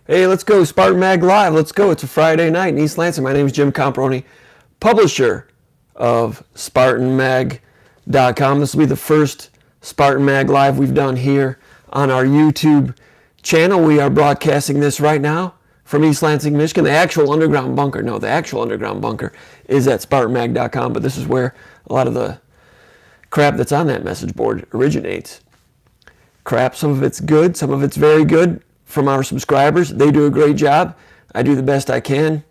Hey, let's go, Spartan Mag Live. Let's go. It's a Friday night in East Lansing. My name is Jim Comparoni, publisher of SpartanMag.com. This will be the first Spartan Mag Live we've done here on our YouTube channel. We are broadcasting this right now from East Lansing, Michigan. The actual underground bunker is at SpartanMag.com, but this is where a lot of the crap that's on that message board originates. Crap, some of it's good, some of it's very good from our subscribers. They do a great job. I do the best I can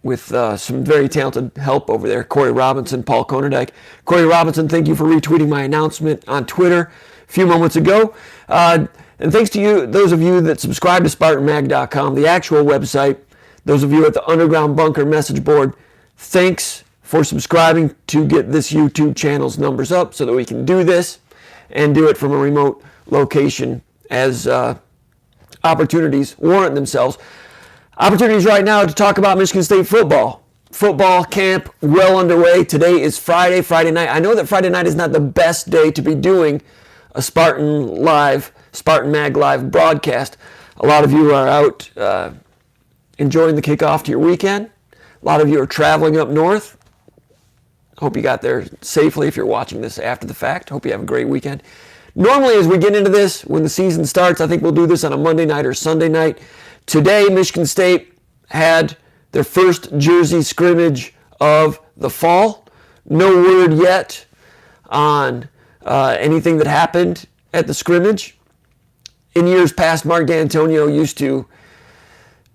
with some very talented help over there. Corey Robinson, Paul Konerdijk. Corey Robinson, thank you for retweeting my announcement on Twitter a few moments ago. And thanks to you, those of you that subscribe to SpartanMag.com, the actual website, those of you at the Underground Bunker message board, thanks for subscribing to get this YouTube channel's numbers up so that we can do this and do it from a remote location as opportunities warrant themselves. Opportunities right now to talk about Michigan State football. Football camp well underway. Today is Friday night. I know that Friday night is not the best day to be doing a Spartan Mag Live broadcast. A lot of you are out enjoying the kickoff to your weekend. A lot of you are traveling up north. Hope you got there safely if you're watching this after the fact. Hope you have a great weekend. Normally, as we get into this, when the season starts, I think we'll do this on a Monday night or Sunday night. Today, Michigan State had their first jersey scrimmage of the fall. No word yet on anything that happened at the scrimmage. In years past, Mark D'Antonio used to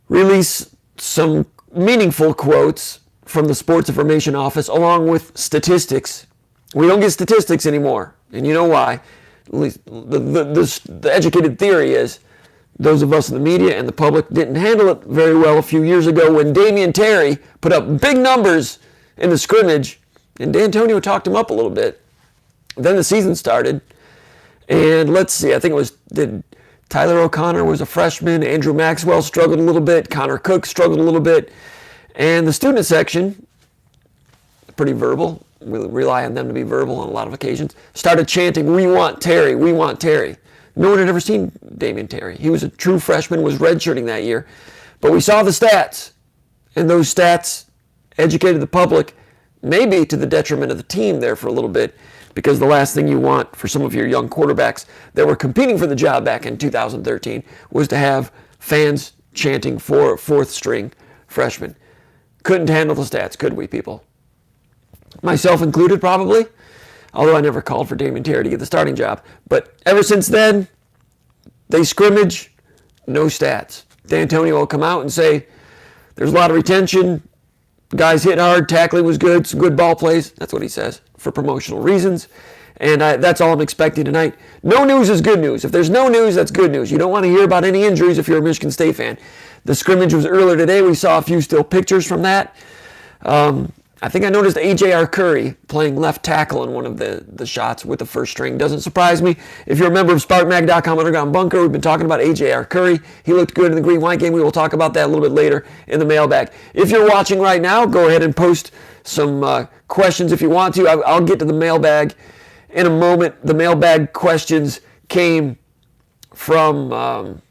release some meaningful quotes from the Sports Information Office along with statistics. We don't get statistics anymore, and you know why. At least the educated theory is those of us in the media and the public didn't handle it very well a few years ago when Damian Terry put up big numbers in the scrimmage, and D'Antonio talked him up a little bit. Then the season started, and let's see, I think it was Tyler O'Connor was a freshman, Andrew Maxwell struggled a little bit, Connor Cook struggled a little bit, and the student section, pretty verbal, we rely on them to be verbal on a lot of occasions, started chanting, "We want Terry, we want Terry." No one had ever seen Damian Terry. He was a true freshman, was redshirting that year. But we saw the stats, and those stats educated the public, maybe to the detriment of the team there for a little bit, because the last thing you want for some of your young quarterbacks that were competing for the job back in 2013 was to have fans chanting for fourth-string freshmen. Couldn't handle the stats, could we, people? Myself included, probably. Although I never called for Damian Terry to get the starting job. But ever since then, they scrimmage, no stats. D'Antonio will come out and say, there's a lot of retention, guys hit hard, tackling was good, some good ball plays. That's what he says, for promotional reasons. And that's all I'm expecting tonight. No news is good news. If there's no news, that's good news. You don't want to hear about any injuries if you're a Michigan State fan. The scrimmage was earlier today. We saw a few still pictures from that. I think I noticed A.J. Arcuri playing left tackle in one of the shots with the first string. Doesn't surprise me. If you're a member of SpartanMag.com Underground Bunker, we've been talking about A.J. Arcuri. He looked good in the green-white game. We will talk about that a little bit later in the mailbag. If you're watching right now, go ahead and post some questions if you want to. I'll get to the mailbag in a moment. The mailbag questions came from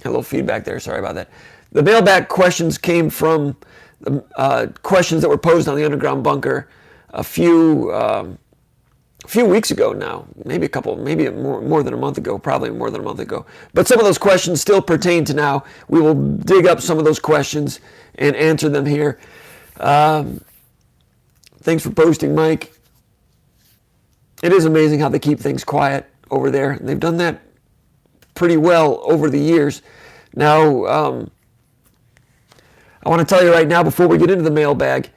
hello, feedback there. Sorry about that. The mailbag questions came from questions that were posed on the Underground Bunker a few weeks ago now, maybe more than a month ago, probably more than a month ago. But some of those questions still pertain to now. We will dig up some of those questions and answer them here. Thanks for posting, Mike. It is amazing how they keep things quiet over there. They've done that pretty well over the years. Now, I want to tell you right now, before we get into the mailbag,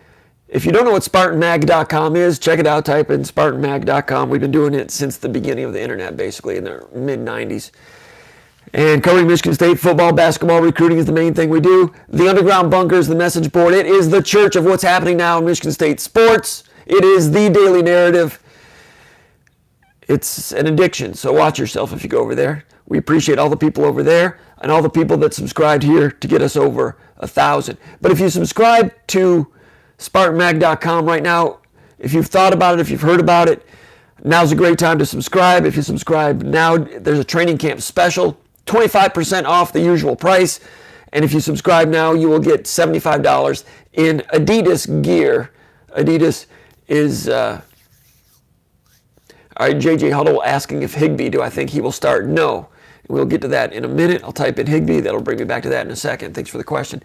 if you don't know what SpartanMag.com is, check it out. Type in SpartanMag.com. We've been doing it since the beginning of the internet, basically, in the mid-'90s. And covering Michigan State football, basketball, recruiting is the main thing we do. The Underground Bunker is the message board. It is the church of what's happening now in Michigan State sports. It is the daily narrative. It's an addiction, so watch yourself if you go over there. We appreciate all the people over there and all the people that subscribed here to get us over 1,000. But if you subscribe to SpartanMag.com right now, if you've thought about it, if you've heard about it, Now's a great time to subscribe. If you subscribe now, there's a training camp special, 25% off the usual price. And if you subscribe now, you will get $75 in Adidas gear. Adidas is... All right, JJ Huddle asking if Higbee, do I think he will start? No. We'll get to that in a minute. I'll type in Higbee. That'll bring me back to that in a second. Thanks for the question.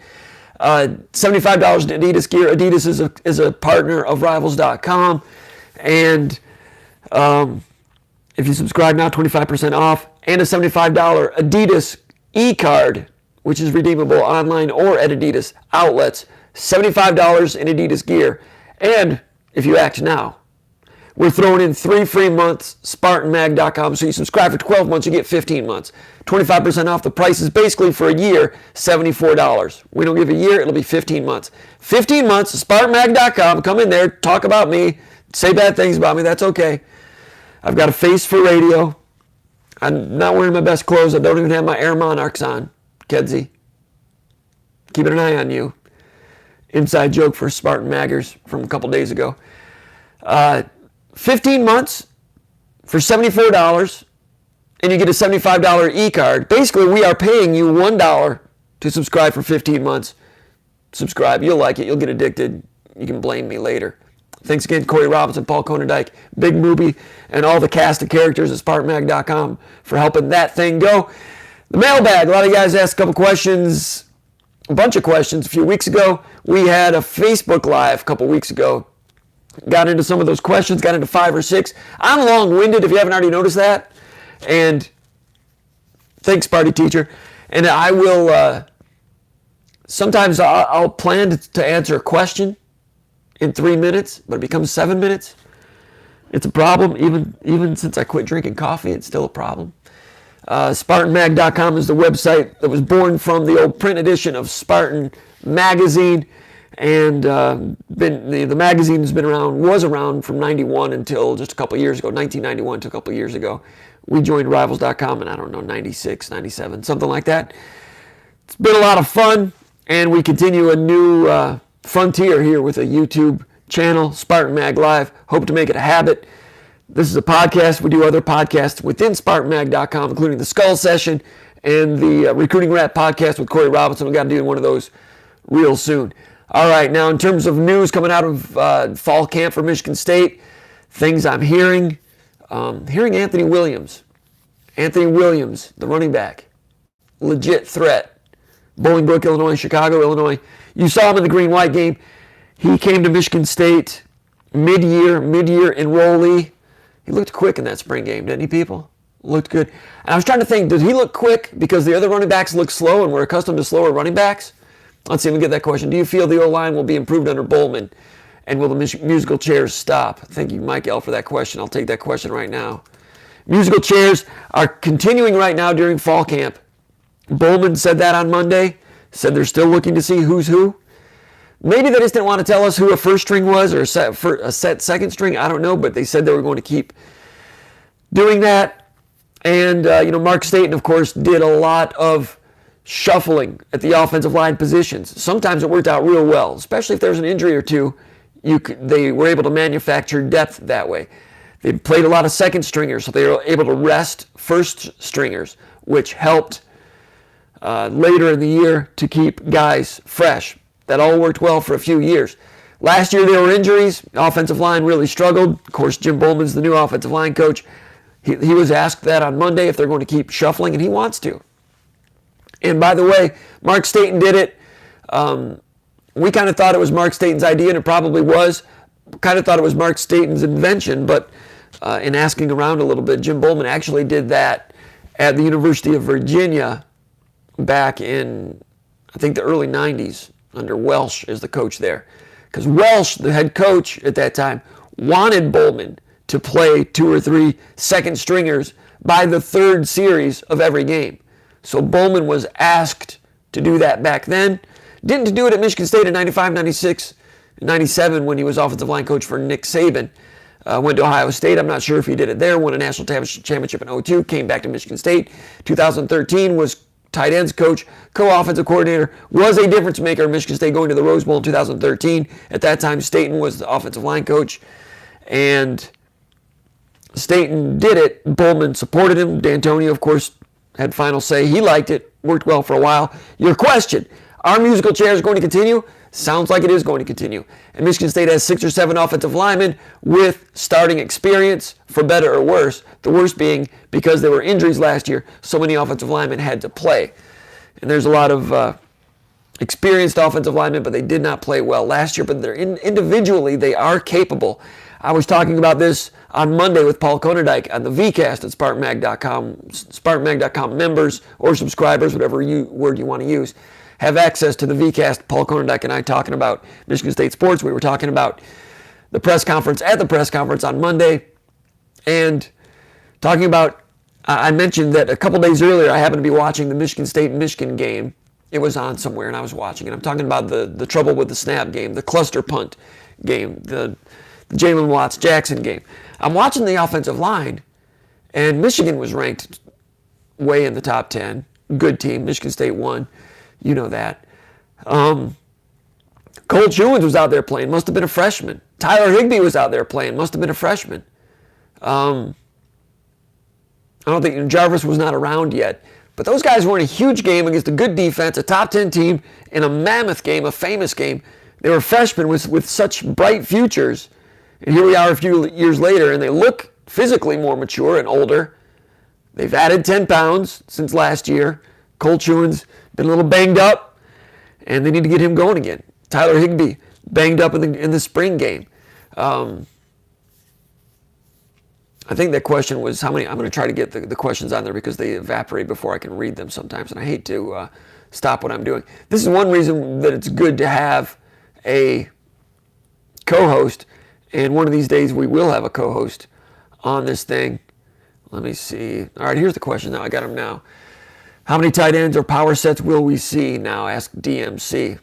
$75 in Adidas gear. Adidas is a partner of Rivals.com. And if you subscribe now, 25% off. And a $75 Adidas e-card, which is redeemable online or at Adidas outlets. $75 in Adidas gear. And if you act now, we're throwing in 3 free months, SpartanMag.com. So you subscribe for 12 months, you get 15 months. 25% off. The price is basically for a year, $74. We don't give a year, it'll be 15 months. 15 months, SpartanMag.com. Come in there, talk about me, say bad things about me, that's okay. I've got a face for radio. I'm not wearing my best clothes. I don't even have my Air Monarchs on. Kedzie, keeping an eye on you. Inside joke for Spartan Maggers from a couple days ago. 15 months for $74, and you get a $75 e-card. Basically, we are paying you $1 to subscribe for 15 months. Subscribe. You'll like it. You'll get addicted. You can blame me later. Thanks again, Corey Robinson, Paul Konendijk, Big Movie, and all the cast of characters at SpartanMag.com for helping that thing go. The mailbag. A lot of you guys asked a couple questions, a bunch of questions a few weeks ago. We had a Facebook Live a couple weeks ago. Got into some of those questions, got into 5 or 6. I'm long-winded if you haven't already noticed that. And thanks, Party Teacher. And I will, sometimes I'll plan to answer a question in 3 minutes, but it becomes 7 minutes. It's a problem. Even since I quit drinking coffee, it's still a problem. SpartanMag.com is the website that was born from the old print edition of Spartan Magazine. And the magazine was around from 91 until just a couple years ago, 1991 to a couple years ago. We joined Rivals.com in, I don't know, 96, 97, something like that. It's been a lot of fun, and we continue a new frontier here with a YouTube channel, Spartan Mag Live. Hope to make it a habit. This is a podcast. We do other podcasts within SpartanMag.com, including the Skull Session and the Recruiting Rap podcast with Corey Robinson. We've got to do one of those real soon. All right, now in terms of news coming out of fall camp for Michigan State, things I'm hearing Anthony Williams. Anthony Williams, the running back, legit threat. Bolingbrook, Illinois, Chicago, Illinois. You saw him in the green-white game. He came to Michigan State mid-year enrollee. He looked quick in that spring game, didn't he, people? Looked good. And I was trying to think, did he look quick because the other running backs look slow and we're accustomed to slower running backs? Let's see if we get that question. Do you feel the O-line will be improved under Bowman? And will the musical chairs stop? Thank you, Mike L., for that question. I'll take that question right now. Musical chairs are continuing right now during fall camp. Bowman said that on Monday. Said they're still looking to see who's who. Maybe they just didn't want to tell us who a first string was or a set second string. I don't know, but they said they were going to keep doing that. And, Mark Staten, of course, did a lot of shuffling at the offensive line positions. Sometimes it worked out real well, especially if there was an injury or two. They were able to manufacture depth that way. They played a lot of second stringers, so they were able to rest first stringers, which helped later in the year to keep guys fresh. That all worked well for a few years. Last year there were injuries. The offensive line really struggled. Of course, Jim Bowman's the new offensive line coach. He was asked that on Monday if they're going to keep shuffling, and he wants to. And by the way, Mark Staten did it. We kind of thought it was Mark Staten's idea, and it probably was. Kind of thought it was Mark Staten's invention, but in asking around a little bit, Jim Bowman actually did that at the University of Virginia back in, I think, the early 90s under Welsh as the coach there. Because Welsh, the head coach at that time, wanted Bowman to play 2 or 3 second stringers by the third series of every game. So Bowman was asked to do that back then. Didn't do it at Michigan State in 95, 96, 97 when he was offensive line coach for Nick Saban. Went to Ohio State. I'm not sure if he did it there. Won a national championship in 2002. Came back to Michigan State. 2013 was tight ends coach, co-offensive coordinator. Was a difference maker at Michigan State going to the Rose Bowl in 2013. At that time, Staten was the offensive line coach. And Staten did it. Bowman supported him. D'Antonio, of course, had final say. He liked it. Worked well for a while. Your question, are musical chairs going to continue? Sounds like it is going to continue. And Michigan State has 6 or 7 offensive linemen with starting experience, for better or worse. The worst being because there were injuries last year, so many offensive linemen had to play. And there's a lot of experienced offensive linemen, but they did not play well last year. But they're individually, they are capable. I was talking about this on Monday with Paul Konerdijk on the VCast at SpartanMag.com. SpartanMag.com members or subscribers, whatever word you want to use, have access to the VCast. Paul Konerdijk and I talking about Michigan State sports. We were talking about the press conference on Monday, and talking about, I mentioned that a couple days earlier I happened to be watching the Michigan State-Michigan game. It was on somewhere and I was watching it. I'm talking about the trouble with the snap game, the cluster punt game, the Jalen Watts-Jackson game. I'm watching the offensive line, and Michigan was ranked way in the top 10. Good team. Michigan State won. You know that. Cole Chewins was out there playing. Must have been a freshman. Tyler Higbee was out there playing. Must have been a freshman. I don't think Jarvis was not around yet. But those guys were in a huge game against a good defense, a top 10 team, in a mammoth game, a famous game. They were freshmen with such bright futures. And here we are a few years later, and they look physically more mature and older. They've added 10 pounds since last year. Cole Chewins been a little banged up, and they need to get him going again. Tyler Higbee banged up in the spring game. I think that question was how many. I'm going to try to get the questions on there because they evaporate before I can read them sometimes, and I hate to stop what I'm doing. This is one reason that it's good to have a co-host, and one of these days we will have a co-host on this thing. Let me see. All right, here's the question now. I got them now. How many tight ends or power sets will we see now? Ask DMC.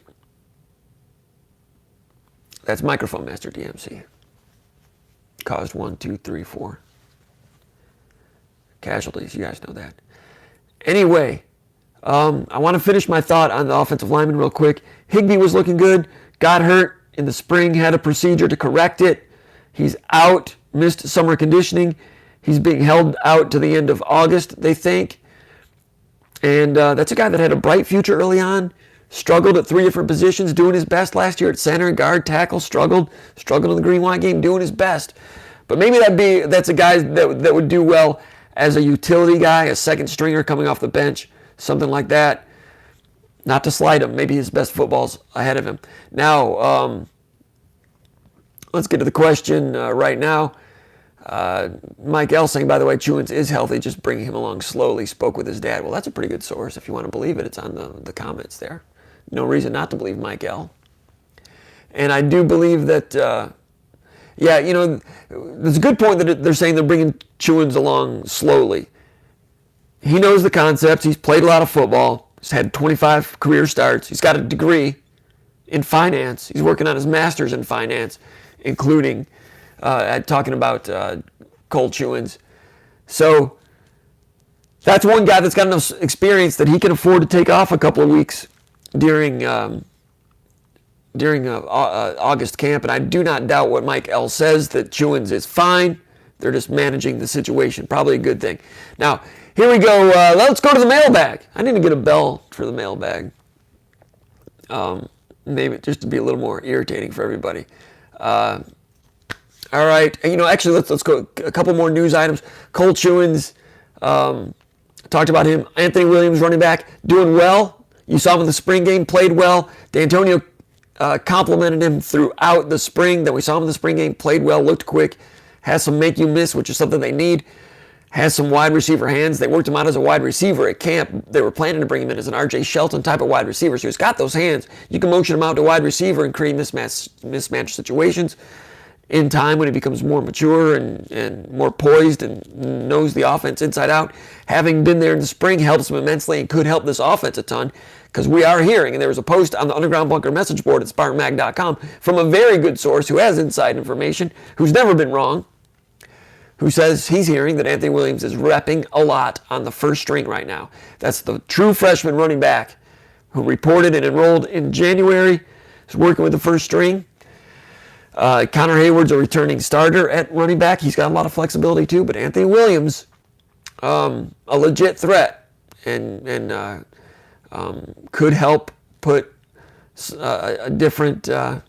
That's Microphone Master DMC. Caused 1, 2, 3, 4 casualties. You guys know that. Anyway, I want to finish my thought on the offensive lineman real quick. Higbee was looking good. Got hurt in the spring. Had a procedure to correct it. He's out. Missed summer conditioning. He's being held out to the end of August, they think. And that's a guy that had a bright future early on. Struggled at 3 different positions, doing his best last year at center, guard, tackle. Struggled in the green-white game, doing his best. But maybe that's a guy that would do well as a utility guy, a second stringer coming off the bench, something like that. Not to slight him. Maybe his best football's ahead of him. Now, let's get to the question right now. Mike L. saying, by the way, Chewins is healthy, just bringing him along slowly, spoke with his dad. Well, that's a pretty good source if you want to believe it. It's on the comments there. No reason not to believe Mike L. And I do believe that, there's a good point that they're saying they're bringing Chewins along slowly. He knows the concepts. He's played a lot of football. He's had 25 career starts. He's got a degree in finance. He's working on his master's in finance, including talking about Cole Chewins. So that's one guy that's got enough experience that he can afford to take off a couple of weeks during August camp. And I do not doubt what Mike L. says, that Chewins is fine. They're just managing the situation. Probably a good thing. Now, here we go. Let's go to the mailbag. I need to get a bell for the mailbag. Maybe just to be a little more irritating for everybody. All right, actually, let's go a couple more news items. Cole Chewins, talked about him. Anthony Williams, running back, doing well. You saw him in the spring game, played well. D'Antonio complimented him throughout the spring. Then we saw him in the spring game, played well, looked quick, has some make you miss, which is something they need. Has some wide receiver hands. They worked him out as a wide receiver at camp. They were planning to bring him in as an R.J. Shelton type of wide receiver. So he's got those hands. You can motion him out to wide receiver and create mismatch situations in time when he becomes more mature and more poised and knows the offense inside out. Having been there in the spring helps him immensely and could help this offense a ton, because we are hearing, and there was a post on the Underground Bunker message board at SpartanMag.com from a very good source who has inside information, who's never been wrong, who says he's hearing that Anthony Williams is repping a lot on the first string right now. That's the true freshman running back who reported and enrolled in January. Is working with the first string. Connor Hayward's a returning starter at running back. He's got a lot of flexibility too, but Anthony Williams, a legit threat, and could help put a different, a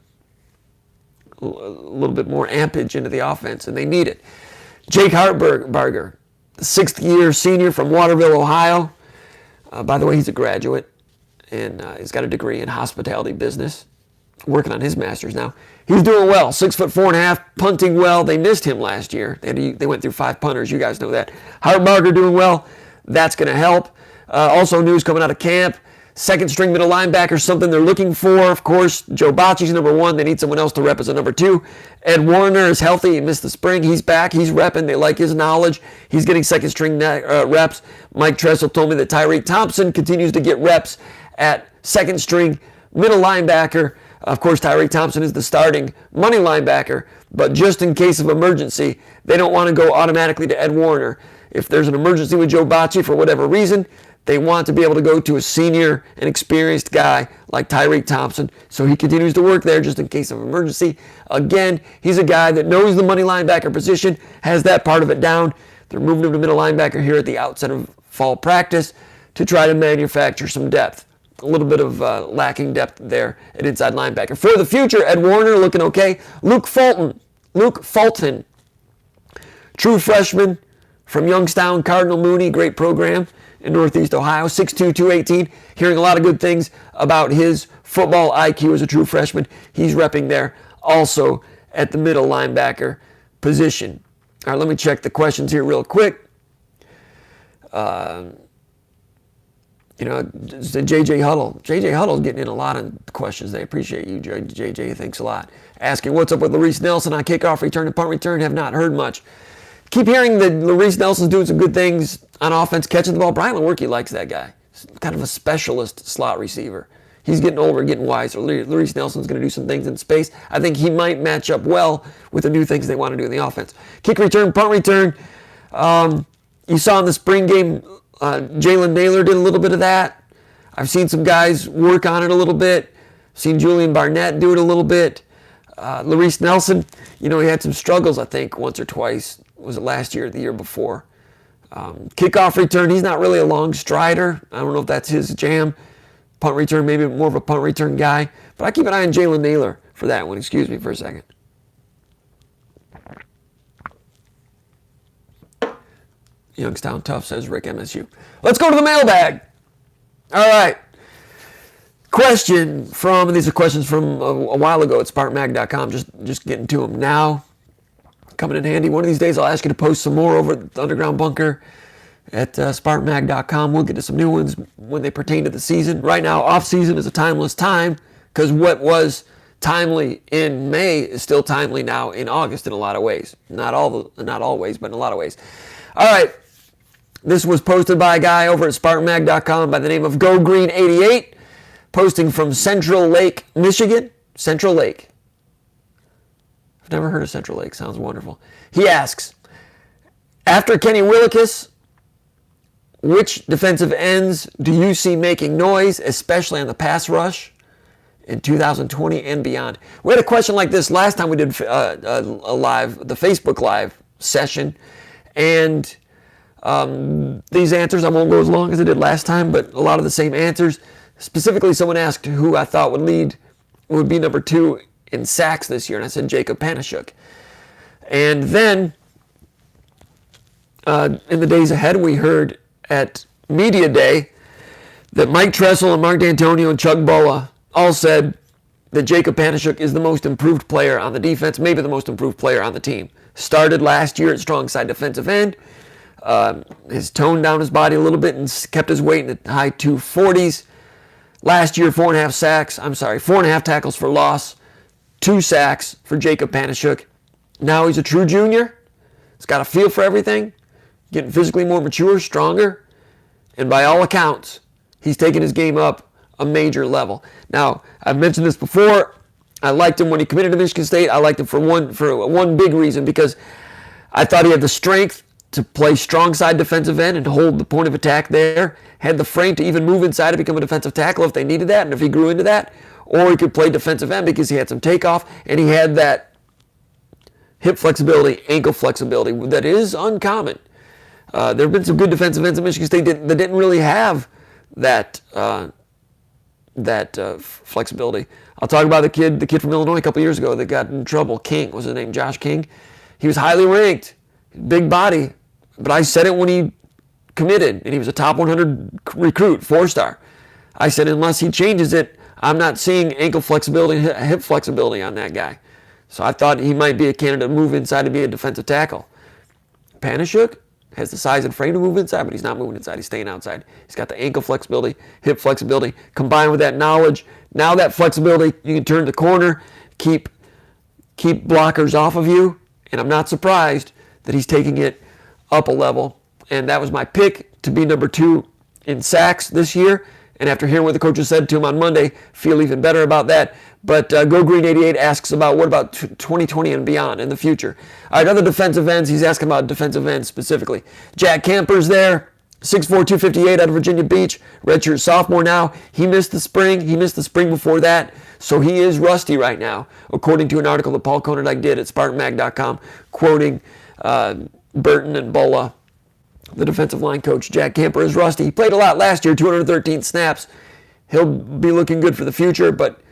little bit more ampage into the offense, and they need it. Jake Hartberger, sixth-year senior from Waterville, Ohio. By the way, he's a graduate, and he's got a degree in hospitality business, working on his master's now. He's doing well, 6'4.5", punting well. They missed him last year. They went through 5 punters. You guys know that. Hartberger doing well. That's going to help. Also news coming out of camp. Second string middle linebacker, something they're looking for. Of course, Joe Bocci's number 1. They need someone else to rep as a number 2. Ed Warner is healthy. He missed the spring. He's back. He's repping. They like his knowledge. He's getting second string reps. Mike Tressel told me that Tyreek Thompson continues to get reps at second string middle linebacker. Of course, Tyreek Thompson is the starting money linebacker, but just in case of emergency, they don't want to go automatically to Ed Warner. If there's an emergency with Joe Bocci for whatever reason, they want to be able to go to a senior and experienced guy like Tyreek Thompson, so he continues to work there just in case of emergency. Again, he's a guy that knows the money linebacker position, has that part of it down. They're moving him to middle linebacker here at the outset of fall practice to try to manufacture some depth. A little bit of lacking depth there at inside linebacker. For the future, Ed Warner looking okay. Luke Fulton, true freshman from Youngstown, Cardinal Mooney, great program in Northeast Ohio, 6'2", 218. Hearing a lot of good things about his football IQ as a true freshman. He's repping there also at the middle linebacker position. All right, let me check the questions here real quick. JJ Huddle. JJ Huddle's getting in a lot of questions. They appreciate you, JJ. Thanks a lot. Asking, what's up with Larice Nelson on kickoff return and punt return? Have not heard much. Keep hearing that Larice Nelson's doing some good things on offense, catching the ball. Brian Lewerke likes that guy. He's kind of a specialist slot receiver. He's getting older, getting wiser. Larice Nelson's going to do some things in space. I think he might match up well with the new things they want to do in the offense. Kick return, punt return. You saw in the spring game, Jalen Naylor did a little bit of that. I've seen some guys work on it a little bit. Seen Julian Barnett do it a little bit. Larice Nelson, he had some struggles, I think, once or twice. Was it last year or the year before? Kickoff return, he's not really a long strider. I don't know if that's his jam. Punt return, maybe more of a punt return guy. But I keep an eye on Jalen Naylor for that one. Excuse me for a second. Youngstown tough, says Rick MSU. Let's go to the mailbag. All right. Question from, and these are questions from a while ago at SpartanMag.com. Just getting to them now. Coming in handy. One of these days I'll ask you to post some more over at the Underground Bunker at SpartanMag.com. We'll get to some new ones when they pertain to the season. Right now, off-season is a timeless time because what was timely in May is still timely now in August in a lot of ways. Not always, but in a lot of ways. All right. This was posted by a guy over at SpartanMag.com by the name of GoGreen88, posting from Central Lake, Michigan. Central Lake. I've never heard of Central Lake. Sounds wonderful. He asks, after Kenny Willekes, which defensive ends do you see making noise, especially on the pass rush in 2020 and beyond? We had a question like this last time we did the Facebook Live session, and these answers, I won't go as long as I did last time, but a lot of the same answers. Specifically, someone asked who I thought would be number 2 in sacks this year, and I said Jacob Panasiuk. And then in the days ahead, we heard at Media Day that Mike Tressel and Mark D'Antonio and Chuck Boa all said that Jacob Panasiuk is the most improved player on the defense, maybe the most improved player on the team. Started last year at strong side defensive end. Has toned down his body a little bit and kept his weight in the high 240s. Last year, 4.5 tackles for loss, 2 sacks for Jacob Panasiuk. Now he's a true junior. He's got a feel for everything, getting physically more mature, stronger, and by all accounts, he's taken his game up a major level. Now, I've mentioned this before. I liked him when he committed to Michigan State. I liked him for one big reason, because I thought he had the strength to play strong side defensive end and hold the point of attack there. Had the frame to even move inside to become a defensive tackle if they needed that and if he grew into that. Or he could play defensive end because he had some takeoff and he had that hip flexibility, ankle flexibility. That is uncommon. There have been some good defensive ends at Michigan State that didn't really have that flexibility. I'll talk about the kid from Illinois a couple years ago that got in trouble. King was his name, Josh King. He was highly ranked, big body, but I said it when he committed, and he was a top 100 recruit, 4-star. I said unless he changes it, I'm not seeing ankle flexibility, hip flexibility on that guy. So I thought he might be a candidate to move inside to be a defensive tackle. Panashuk has the size and frame to move inside, but he's not moving inside. He's staying outside. He's got the ankle flexibility, hip flexibility, combined with that knowledge. Now that flexibility, you can turn the corner, keep blockers off of you, and I'm not surprised that he's taking it up a level. And that was my pick to be number 2 in sacks this year. And after hearing what the coaches said to him on Monday, feel even better about that. But Go Green 88 asks about what about 2020 and beyond in the future. All right, other defensive ends. He's asking about defensive ends specifically. Jack Camper's there, 6'4", 258 out of Virginia Beach, redshirt sophomore now. He missed the spring. He missed the spring before that. So he is rusty right now, according to an article that Paul Konodike did at SpartanMag.com, quoting Burton and Bola. The defensive line coach, Jack Camper, is rusty. He played a lot last year, 213 snaps. He'll be looking good for the future, but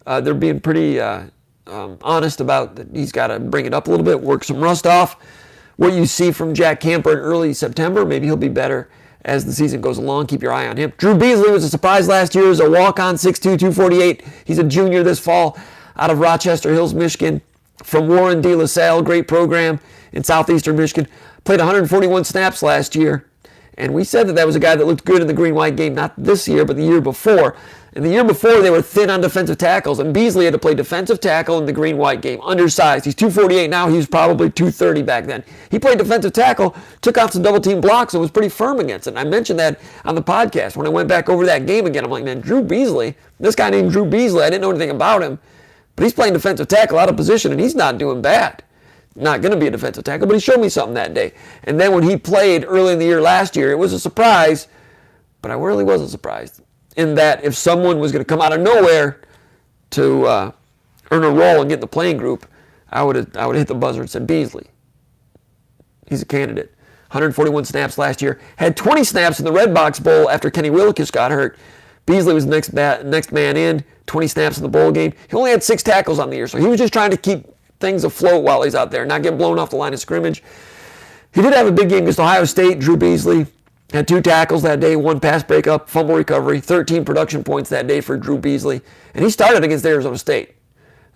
they're being pretty honest about that he's got to bring it up a little bit, work some rust off. What you see from Jack Camper in early September, maybe he'll be better as the season goes along. Keep your eye on him. Drew Beasley was a surprise last year as a walk-on, 6'2", 248. He's a junior this fall out of Rochester Hills, Michigan, from Warren De La Salle, great program in southeastern Michigan. Played 141 snaps last year, and we said that was a guy that looked good in the green-white game, not this year, but the year before. And the year before, they were thin on defensive tackles, and Beasley had to play defensive tackle in the green-white game, undersized. He's 248 now. He was probably 230 back then. He played defensive tackle, took out some double-team blocks, and was pretty firm against it. And I mentioned that on the podcast. When I went back over that game again, I'm like, man, Drew Beasley, this guy named Drew Beasley, I didn't know anything about him, but he's playing defensive tackle out of position, and he's not doing bad. Not going to be a defensive tackle, but he showed me something that day. And then when he played early in the year last year, it was a surprise, but I really wasn't surprised in that if someone was going to come out of nowhere to earn a role and get in the playing group, I would have hit the buzzer and said Beasley. He's a candidate. 141 snaps last year. Had 20 snaps in the Red Box Bowl after Kenny Willekes got hurt. Beasley was the next man in, 20 snaps in the bowl game. He only had 6 tackles on the year, so he was just trying to keep things afloat while he's out there, not get blown off the line of scrimmage. He did have a big game against Ohio State. Drew Beasley had 2 tackles that day, 1 pass breakup, fumble recovery, 13 production points that day for Drew Beasley. And he started against Arizona State.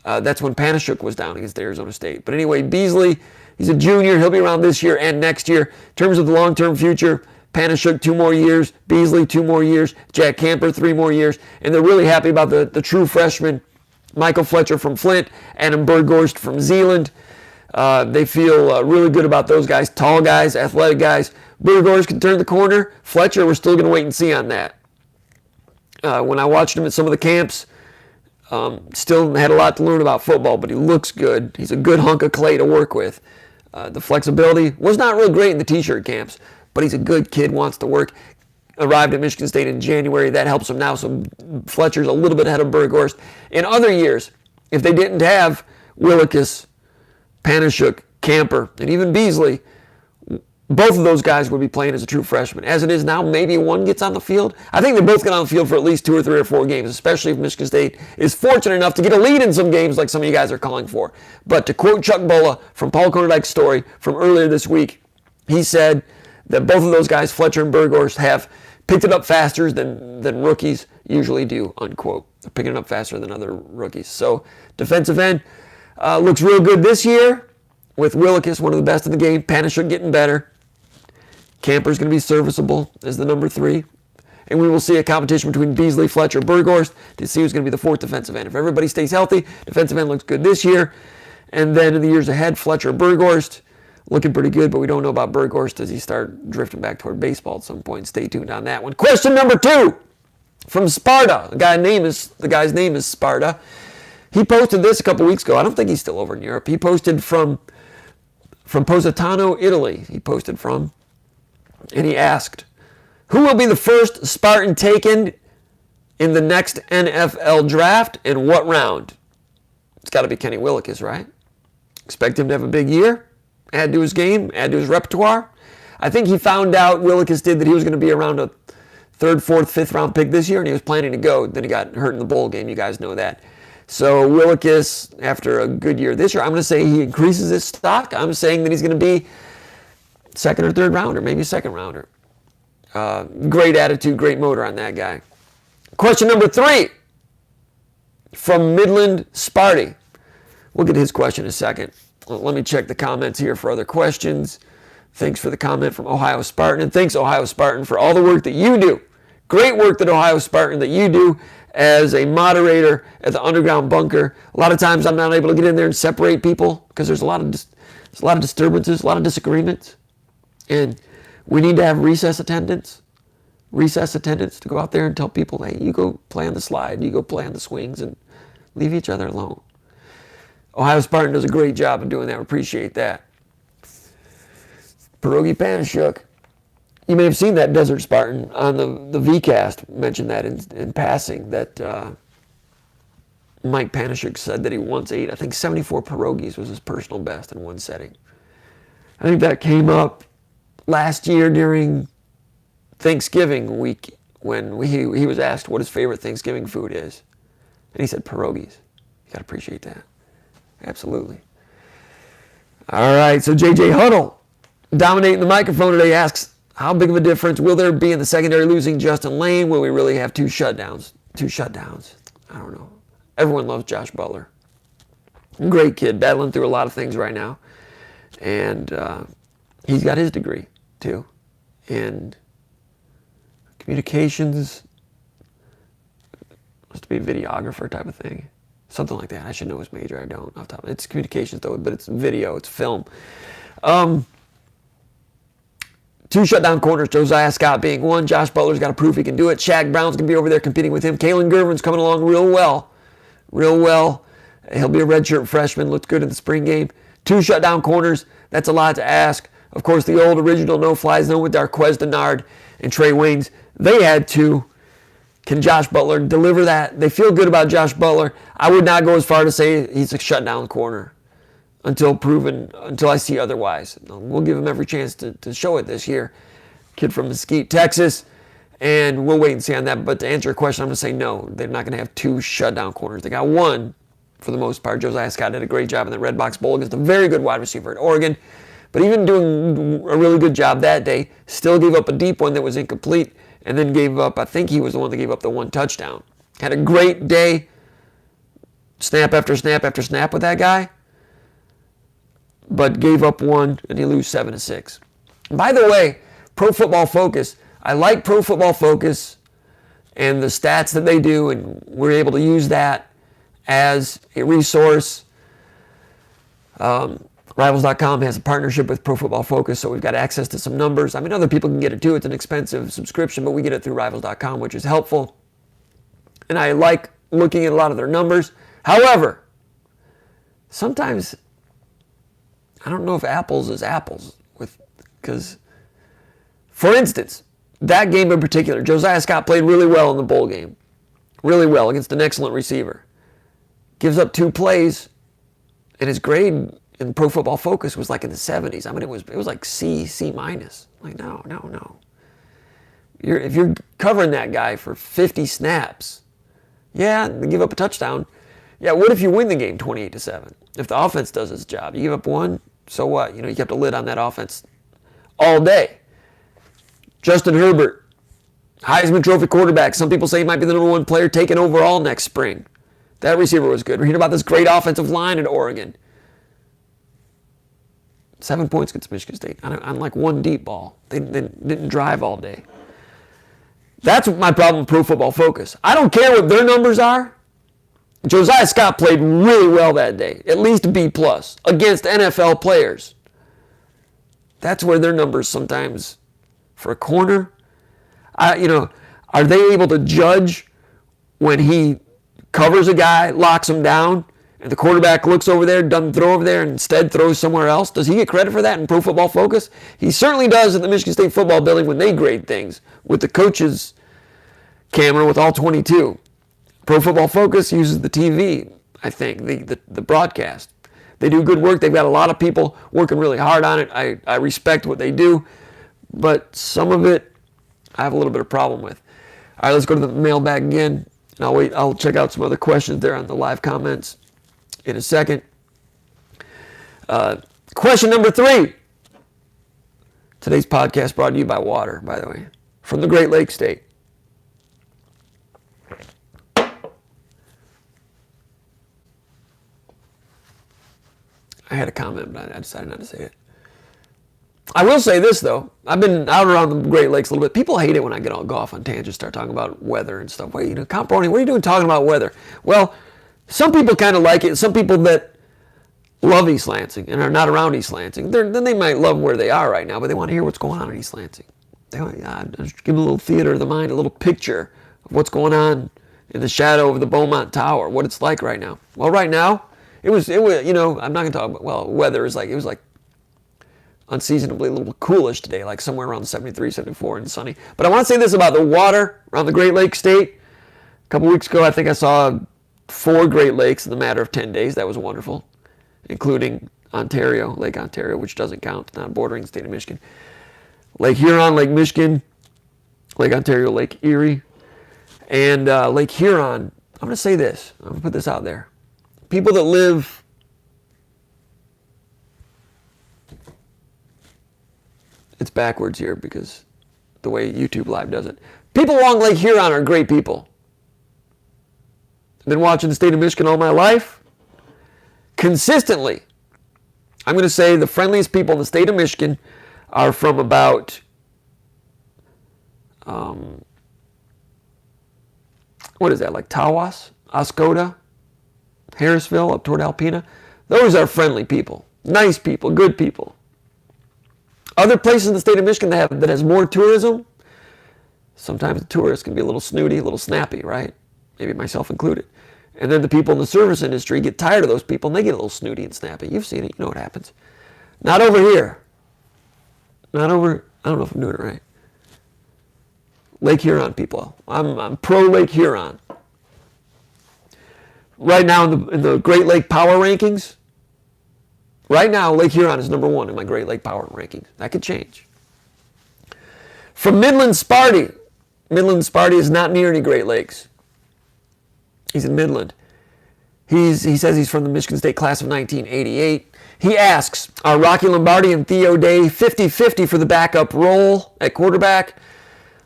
That's when Panashuk was down against Arizona State. But anyway, Beasley, he's a junior. He'll be around this year and next year. In terms of the long-term future, Panashuk 2 more years, Beasley 2 more years, Jack Camper 3 more years. And they're really happy about the true freshman, Michael Fletcher from Flint, Adam Berghorst from Zeeland. They feel really good about those guys, tall guys, athletic guys. Berghorst can turn the corner. Fletcher, we're still going to wait and see on that. When I watched him at some of the camps, still had a lot to learn about football, but he looks good. He's a good hunk of clay to work with. The flexibility was not really great in the t-shirt camps, but he's a good kid, wants to work. Arrived at Michigan State in January. That helps him now, so Fletcher's a little bit ahead of Berghorst. In other years, if they didn't have Willekes, Panashuk, Camper, and even Beasley, both of those guys would be playing as a true freshman. As it is now, maybe one gets on the field. I think they both get on the field for at least 2 or 3 or 4 games, especially if Michigan State is fortunate enough to get a lead in some games like some of you guys are calling for. But to quote Chuck Bola from Paul Konodike's story from earlier this week, he said that both of those guys, Fletcher and Berghorst, have picked it up faster than rookies usually do, unquote. They're picking it up faster than other rookies. So defensive end looks real good this year with Willekes, one of the best in the game. Panashuk getting better. Camper's going to be serviceable as the number 3. And we will see a competition between Beasley, Fletcher, Berghorst to see who's going to be the 4th defensive end. If everybody stays healthy, defensive end looks good this year. And then in the years ahead, Fletcher, Berghorst, looking pretty good, but we don't know about Berghorst as he start drifting back toward baseball at some point. Stay tuned on that one. Question number 2 from Sparta. The guy's name is Sparta. He posted this a couple weeks ago. I don't think he's still over in Europe. He posted from Positano, Italy. He posted from, and he asked, who will be the first Spartan taken in the next NFL draft and what round? It's got to be Kenny Willekes, right? Expect him to have a big year, add to his game, add to his repertoire. I think he found out, Willikis did, that he was going to be around a 3rd, 4th, 5th round pick this year, and he was planning to go. Then he got hurt in the bowl game. You guys know that. So Willikis, after a good year this year, I'm going to say he increases his stock. I'm saying that he's going to be 2nd or 3rd rounder, maybe 2nd rounder. Great attitude, great motor on that guy. Question number 3 from Midland Sparty. We'll get his question in a second. Let me check the comments here for other questions. Thanks for the comment from Ohio Spartan. And thanks, Ohio Spartan, for all the work that you do. Great work that Ohio Spartan that you do as a moderator at the underground bunker. A lot of times I'm not able to get in there and separate people because there's a lot of disturbances, a lot of disagreements. And we need to have recess attendants to go out there and tell people, hey, you go play on the slide, you go play on the swings, and leave each other alone. Ohio Spartan does a great job of doing that. We appreciate that. Pierogi Panashuk. You may have seen that Desert Spartan on the VCast mentioned that in passing, that Mike Panashuk said that he once ate, I think 74 pierogies was his personal best in one setting. I think that came up last year during Thanksgiving week when he was asked what his favorite Thanksgiving food is. And he said pierogies. You got to appreciate that. Absolutely. All right, so JJ Huddle, dominating the microphone today, asks, how big of a difference will there be in the secondary losing Justin Lane? Will we really have 2 shutdowns? 2 shutdowns. I don't know. Everyone loves Josh Butler. Great kid, battling through a lot of things right now. And he's got his degree, too, in communications. Must be a videographer type of thing. Something like that. I should know his major. I don't. Off the top. It's communications, though, but it's video. It's film. 2 shutdown corners, Josiah Scott being one. Josh Butler's got to prove he can do it. Shaq Brown's going to be over there competing with him. Kalen Gervin's coming along real well. He'll be a redshirt freshman. Looked good in the spring game. 2 shutdown corners. That's a lot to ask. Of course, the old original no-fly zone with Darquez Denard and Trey Waynes. They had 2. Can Josh Butler deliver that? They feel good about Josh Butler. I would not go as far to say he's a shutdown corner until I see otherwise. We'll give him every chance to show it this year. Kid from Mesquite, Texas, and we'll wait and see on that. But to answer your question, I'm going to say no. They're not going to have 2 shutdown corners. They got 1 for the most part. Josiah Scott did a great job in the Red Box Bowl against a very good wide receiver at Oregon. But even doing a really good job that day, still gave up a deep one that was incomplete, and then gave up, I think he was the one that gave up the 1 touchdown. Had a great day, snap after snap after snap with that guy, but gave up 1, and he lose 7-6. By the way, Pro Football Focus, I like Pro Football Focus and the stats that they do, and we're able to use that as a resource. Rivals.com has a partnership with Pro Football Focus, so we've got access to some numbers. I mean, other people can get it too. It's an expensive subscription, but we get it through Rivals.com, which is helpful. And I like looking at a lot of their numbers. However, sometimes I don't know if apples is apples, because, for instance, that game in particular, Josiah Scott played really well in the bowl game, really well against an excellent receiver. Gives up 2 plays, and his grade in Pro Football Focus was like in the 70s. I mean, it was like C minus. Like, no. If you're covering that guy for 50 snaps, yeah, they give up a touchdown. Yeah, what if you win the game 28-7? If the offense does its job, you give up 1, so what? You kept a lid on that offense all day. Justin Herbert, Heisman Trophy quarterback. Some people say he might be the number 1 player taken overall next spring. That receiver was good. We're hearing about this great offensive line at Oregon. 7 points against Michigan State on like 1 deep ball. They didn't drive all day. That's my problem with Pro Football Focus. I don't care what their numbers are. Josiah Scott played really well that day, at least B+, against NFL players. That's where their numbers sometimes, for a corner, are they able to judge when he covers a guy, locks him down, and the quarterback looks over there, doesn't throw over there, and instead throws somewhere else? Does he get credit for that in Pro Football Focus? He certainly does at the Michigan State football building when they grade things with the coach's camera with all 22. Pro Football Focus uses the TV, I think, the broadcast. They do good work. They've got a lot of people working really hard on it. I respect what they do, but some of it I have a little bit of problem with. All right, let's go to the mailbag again. And I'll check out some other questions there on the live comments in a second. Question number 3. Today's podcast brought to you by water, by the way, from the Great Lakes State. I had a comment, but I decided not to say it. I will say this, though. I've been out around the Great Lakes a little bit. People hate it when I get all go off on tangents, start talking about weather and stuff. Wait, Comparoni, what are you doing talking about weather? Well, some people kind of like it. Some people that love East Lansing and are not around East Lansing, then they might love where they are right now, but they want to hear what's going on in East Lansing. They want just give them a little theater of the mind, a little picture of what's going on in the shadow of the Beaumont Tower, what it's like right now. Well, right now, it was, I'm not going to talk about, weather is it was like unseasonably a little coolish today, like somewhere around 73, 74 and sunny. But I want to say this about the water around the Great Lakes State. A couple weeks ago, I think I saw 4 Great Lakes in the matter of 10 days. That was wonderful, including Ontario, Lake Ontario, which doesn't count, it's not bordering the state of Michigan. Lake Huron, Lake Michigan, Lake Ontario, Lake Erie, and Lake Huron. I'm going to say this. I'm going to put this out there. People that live it's backwards here because the way YouTube Live does it. People along Lake Huron are great people. I've been watching the state of Michigan all my life. Consistently, I'm going to say the friendliest people in the state of Michigan are from about what is that, like Tawas, Oscoda, Harrisville, up toward Alpena. Those are friendly people, nice people, good people. Other places in the state of Michigan that has more tourism, sometimes the tourists can be a little snooty, a little snappy, right? Maybe myself included. And then the people in the service industry get tired of those people and they get a little snooty and snappy. You've seen it, you know what happens. Not over here. Not over, I don't know if I'm doing it right. Lake Huron people. I'm pro Lake Huron. Right now in the Great Lake Power Rankings, right now Lake Huron is number 1 in my Great Lake Power Rankings. That could change. From Midland Sparty. Midland Sparty is not near any Great Lakes. He's in Midland. He says he's from the Michigan State class of 1988. He asks, are Rocky Lombardi and Theo Day 50-50 for the backup role at quarterback,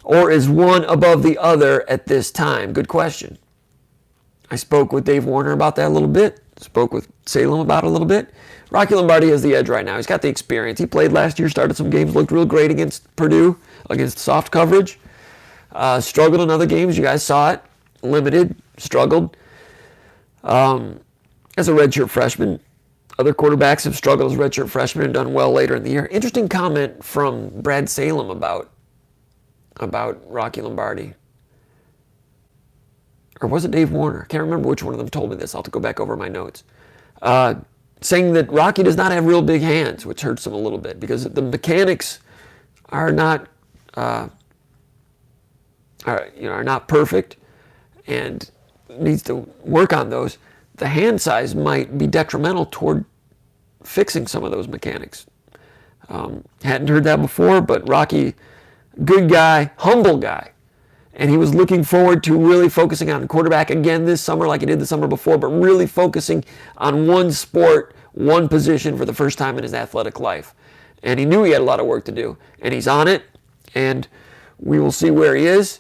or is one above the other at this time? Good question. I spoke with Dave Warner about that a little bit. Spoke with Salem about it a little bit. Rocky Lombardi has the edge right now. He's got the experience. He played last year, started some games, looked real great against Purdue, against soft coverage. Struggled in other games. You guys saw it. Limited, struggled. As a redshirt freshman, other quarterbacks have struggled as redshirt freshmen and done well later in the year. Interesting comment from Brad Salem about Rocky Lombardi. Or was it Dave Warner? I can't remember which one of them told me this. I'll have to go back over my notes. Saying that Rocky does not have real big hands, which hurts him a little bit because the mechanics are not are not perfect and needs to work on those. The hand size might be detrimental toward fixing some of those mechanics. Hadn't heard that before, but Rocky, good guy, humble guy. And he was looking forward to really focusing on quarterback again this summer like he did the summer before, but really focusing on one sport, one position for the first time in his athletic life. And he knew he had a lot of work to do. And he's on it, and we will see where he is.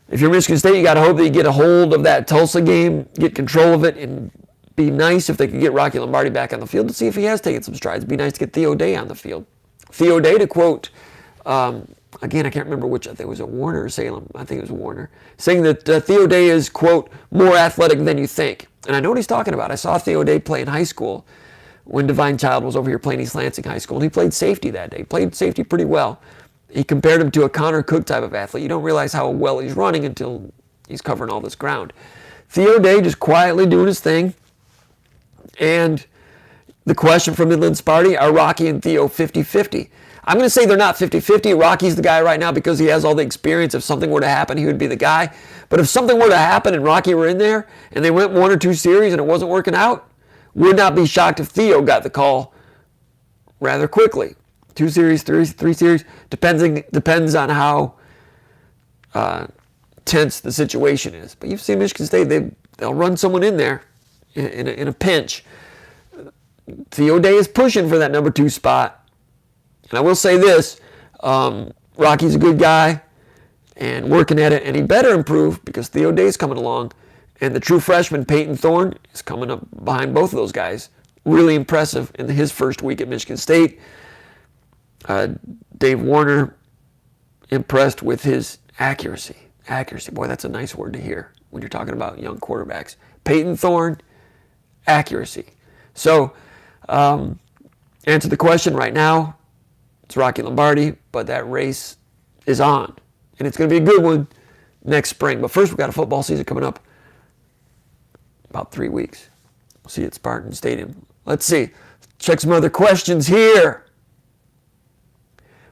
If you're Michigan State, you got to hope that you get a hold of that Tulsa game, get control of it, and be nice if they could get Rocky Lombardi back on the field to see if he has taken some strides. Be nice to get Theo Day on the field. Theo Day, to quote, again, I can't remember which, I think it was a Warner or Salem. I think it was Warner. Saying that Theo Day is, quote, more athletic than you think. And I know what he's talking about. I saw Theo Day play in high school when Divine Child was over here playing East Lansing High School. And he played safety that day. Played safety pretty well. He compared him to a Connor Cook type of athlete. You don't realize how well he's running until he's covering all this ground. Theo Day just quietly doing his thing. And the question from Midland Sparty, are Rocky and Theo 50-50? I'm going to say they're not 50-50. Rocky's the guy right now because he has all the experience. If something were to happen, he would be the guy. But if something were to happen and Rocky were in there and they went 1 or 2 series and it wasn't working out, Would not be shocked if Theo got the call rather quickly. 2 series, 3 series, depends on how tense the situation is. But you've seen Michigan State, they'll run someone in there in a pinch. Theo Day is pushing for that number 2 spot. And I will say this, Rocky's a good guy and working at it, and he better improve because Theo Day's coming along. And the true freshman, Peyton Thorne, is coming up behind both of those guys. Really impressive in his first week at Michigan State. Dave Warner impressed with his accuracy. Accuracy, boy, that's a nice word to hear when you're talking about young quarterbacks. Peyton Thorne, accuracy. So, answer the question right now, it's Rocky Lombardi, but that race is on. And it's going to be a good one next spring. But first, we've got a football season coming up about 3 weeks. We'll see you at Spartan Stadium. Let's see. Check some other questions here.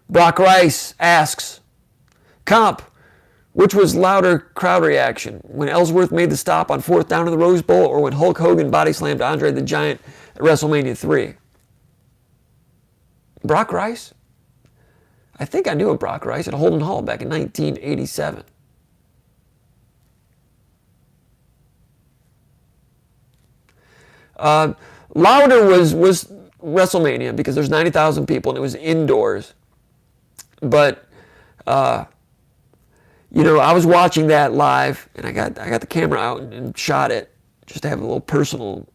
Brock Rice asks, Comp, which was louder crowd reaction, when Ellsworth made the stop on 4th down in the Rose Bowl or when Hulk Hogan body slammed Andre the Giant at WrestleMania 3? Brock Rice? I think I knew a Brock Rice at Holden Hall back in 1987. Louder was WrestleMania because there's 90,000 people and it was indoors. But, I was watching that live and I got the camera out and shot it just to have a little personal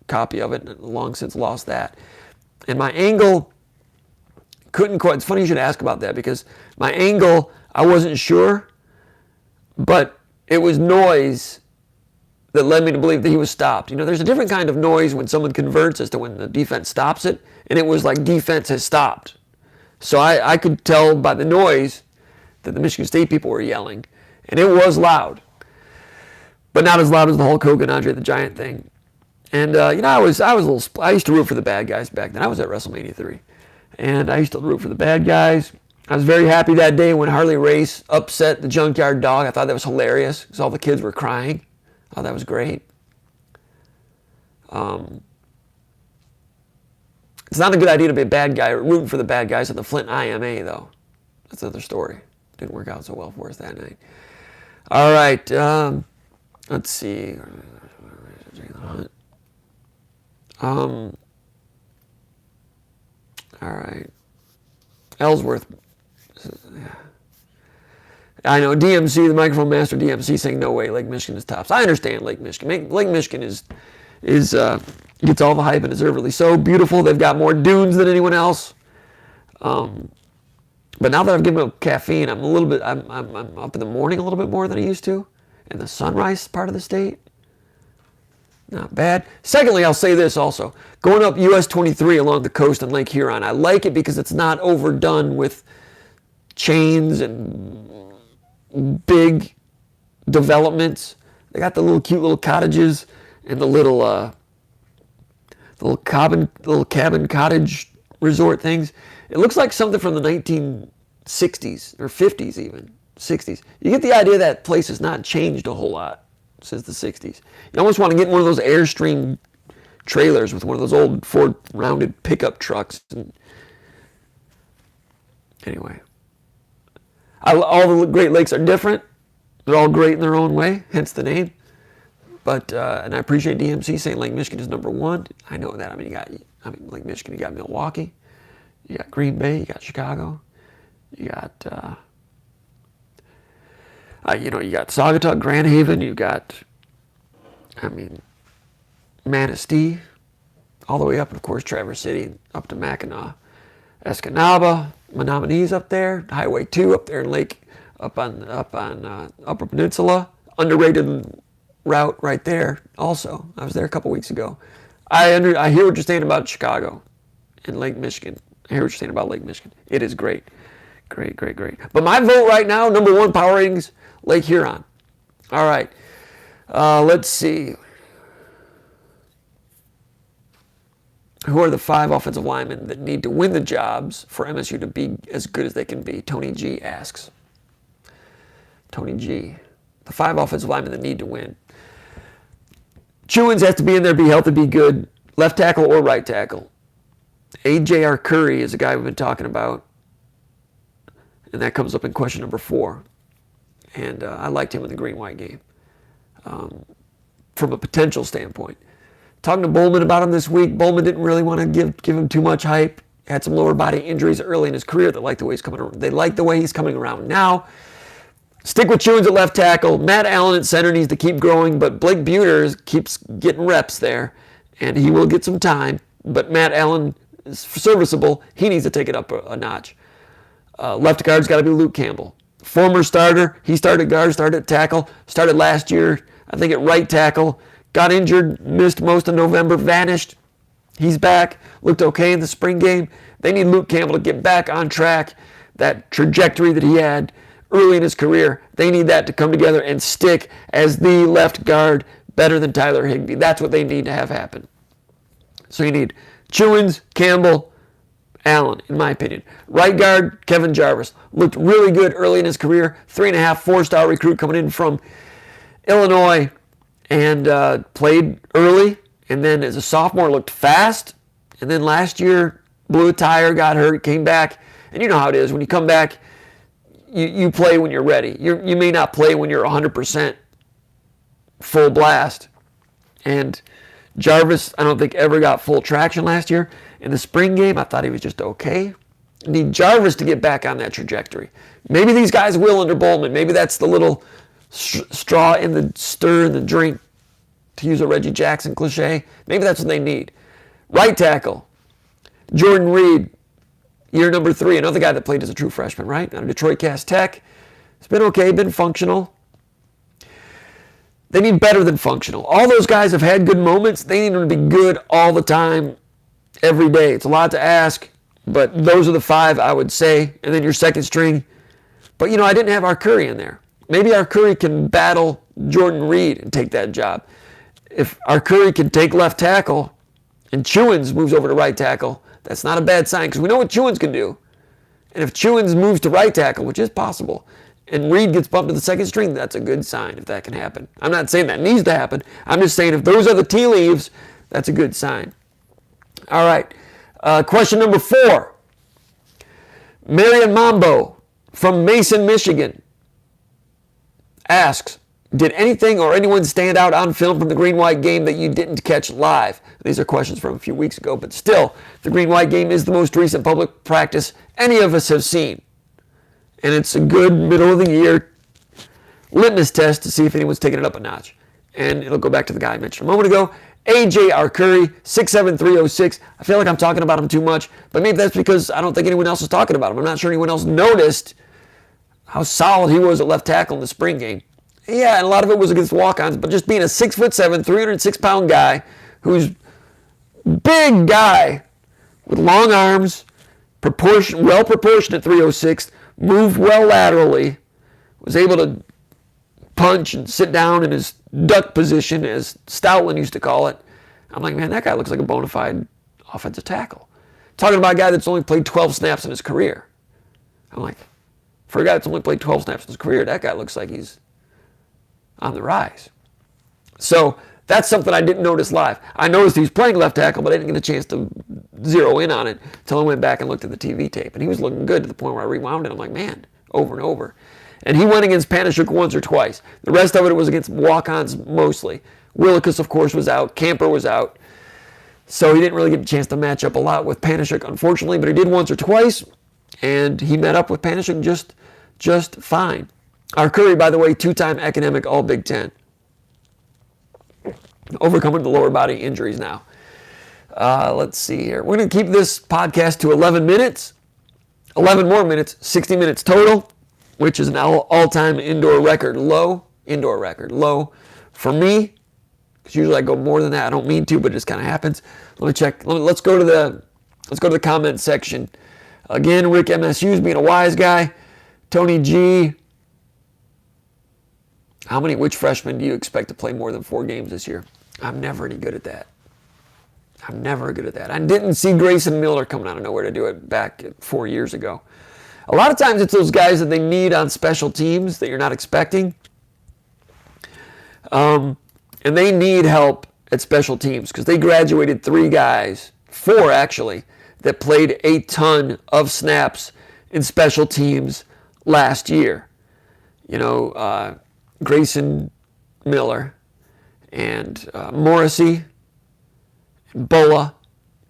copy of it, and long since lost that. And my angle couldn't quite, it's funny you should ask about that because my angle, I wasn't sure, but it was noise that led me to believe that he was stopped. There's a different kind of noise when someone converts as to when the defense stops it, and it was like defense has stopped. So I could tell by the noise that the Michigan State people were yelling, and it was loud, but not as loud as the Hulk Hogan, Andre the Giant thing. And I was a little. I used to root for the bad guys back then. I was at WrestleMania 3, and I used to root for the bad guys. I was very happy that day when Harley Race upset the Junkyard Dog. I thought that was hilarious because all the kids were crying. I thought that was great. It's not a good idea to be a bad guy rooting for the bad guys at the Flint IMA, though. That's another story. Didn't work out so well for us that night. All right. Let's see. All right. Ellsworth. I know DMC, the microphone master DMC, saying no way Lake Michigan is tops. I understand Lake Michigan. Lake Michigan is gets all the hype and deservedly so. Beautiful. They've got more dunes than anyone else. But now that I've given up caffeine, I'm up in the morning a little bit more than I used to. And the sunrise part of the state, not bad. Secondly, I'll say this also. Going up US 23 along the coast on Lake Huron, I like it because it's not overdone with chains and big developments. They got the cute little cottages and the little cabin cottage resort things. It looks like something from the 1960s or 50s even, 60s. You get the idea that place has not changed a whole lot since the 60s. You almost want to get one of those Airstream trailers with one of those old Ford rounded pickup trucks. Anyway, all the Great Lakes are different. They're all great in their own way, hence the name. But and I appreciate DMC saying Lake Michigan is number one. I know that. Lake Michigan, you got Milwaukee, you got Green Bay, you got Chicago, you got you got Saugatuck, Grand Haven, you got Manistee, all the way up, and of course Traverse City, up to Mackinac, Escanaba, Menominee's up there, Highway 2 up there in Lake, up on Upper Peninsula, underrated route right there. Also, I was there a couple weeks ago. I hear what you're saying about Chicago and Lake Michigan. I hear what you're saying about Lake Michigan. It is great. Great. But my vote right now, number one power ratings, Lake Huron. All right. Let's see. Who are the 5 offensive linemen that need to win the jobs for MSU to be as good as they can be? Tony G asks. Tony G. The 5 offensive linemen that need to win. Chewins has to be in there, be healthy, be good. left tackle or right tackle. A.J. Curry is a guy we've been talking about, and that comes up in question number 4. And I liked him in the green-white game from a potential standpoint. Talking to Bowman about him this week, Bowman didn't really want to give him too much hype. Had some lower body injuries early in his career. They like the way he's coming around. They like the way he's coming around now. Stick with Chewins at left tackle. Matt Allen at center needs to keep growing, but Blake Buter keeps getting reps there, and he will get some time. But Matt Allen is serviceable. He needs to take it up a notch. Left guard's got to be Luke Campbell. Former starter. He started guard, started tackle. Started last year, I think, at right tackle. Got injured, missed most of November, vanished. He's back. Looked okay in the spring game. They need Luke Campbell to get back on track. That trajectory that he had early in his career, they need that to come together and stick as the left guard better than Tyler Higbee. That's what they need to have happen. So you need Chewins, Campbell, Allen, in my opinion. Right guard, Kevin Jarvis. Looked really good early in his career. 3.5, 4-star recruit coming in from Illinois, and played early. And then as a sophomore, looked fast. And then last year, blew a tire, got hurt, came back. And you know how it is. When you come back, you play when you're ready. You may not play when you're 100% full blast. And Jarvis, I don't think ever got full traction last year. In the spring game, I thought he was just okay. Need Jarvis to get back on that trajectory. Maybe these guys will under Bowman. Maybe that's the little straw in the stir in the drink, to use a Reggie Jackson cliche. Maybe that's what they need. Right tackle, Jordan Reed, year number 3, another guy that played as a true freshman, right? Out of Detroit Cass Tech. It's been okay, been functional. They need better than functional. All those guys have had good moments. They need them to be good all the time, every day. It's a lot to ask, but those are the 5 I would say. And then your second string. But, I didn't have Arcuri in there. Maybe Arcuri can battle Jordan Reed and take that job. If Arcuri can take left tackle and Chewins moves over to right tackle, that's not a bad sign because we know what Chewins can do. And if Chewins moves to right tackle, which is possible, and Reed gets bumped to the second string, that's a good sign if that can happen. I'm not saying that needs to happen. I'm just saying if those are the tea leaves, that's a good sign. All right. Question number 4. Marion Mambo from Mason, Michigan asks, did anything or anyone stand out on film from the green-white game that you didn't catch live? These are questions from a few weeks ago, but still, the green-white game is the most recent public practice any of us have seen. And it's a good middle-of-the-year litmus test to see if anyone's taking it up a notch. And it'll go back to the guy I mentioned a moment ago, A.J. Arcuri, 6'7", 306. I feel like I'm talking about him too much, but maybe that's because I don't think anyone else is talking about him. I'm not sure anyone else noticed how solid he was at left tackle in the spring game. Yeah, and a lot of it was against walk-ons, but just being a 6'7", 306-pound guy who's big guy with long arms, well-proportioned at 306, moved well laterally, was able to punch and sit down in his duck position, as Stoutland used to call it. I'm like, man, that guy looks like a bona fide offensive tackle. Talking about a guy that's only played 12 snaps in his career. I'm like, for a guy that's only played 12 snaps in his career, that guy looks like he's on the rise. So that's something I didn't notice live. I noticed he was playing left tackle, but I didn't get a chance to zero in on it until I went back and looked at the TV tape. And he was looking good to the point where I rewound it. I'm like, man, over and over. And he went against Panishuk once or twice. The rest of it was against walk-ons mostly. Willikus, of course, was out. Camper was out. So he didn't really get a chance to match up a lot with Panishuk, unfortunately, but he did once or twice, and he met up with Panishuk just fine. Arcuri, by the way, 2-time academic All-Big Ten. Overcoming the lower body injuries now. Let's see here. We're going to keep this podcast to 11 minutes. 11 more minutes, 60 minutes total, which is an all-time indoor record low for me. Because usually I go more than that. I don't mean to, but it just kind of happens. Let me check. Let's go to the comment section. Again, Rick MSU's being a wise guy. Tony G. Which freshman do you expect to play more than 4 games this year? I'm never any good at that. I'm never good at that. I didn't see Grayson Miller coming out of nowhere to do it back 4 years ago. A lot of times it's those guys that they need on special teams that you're not expecting. And they need help at special teams because they graduated 3 guys, 4 actually, that played a ton of snaps in special teams last year. Grayson Miller and Morrissey, Bola,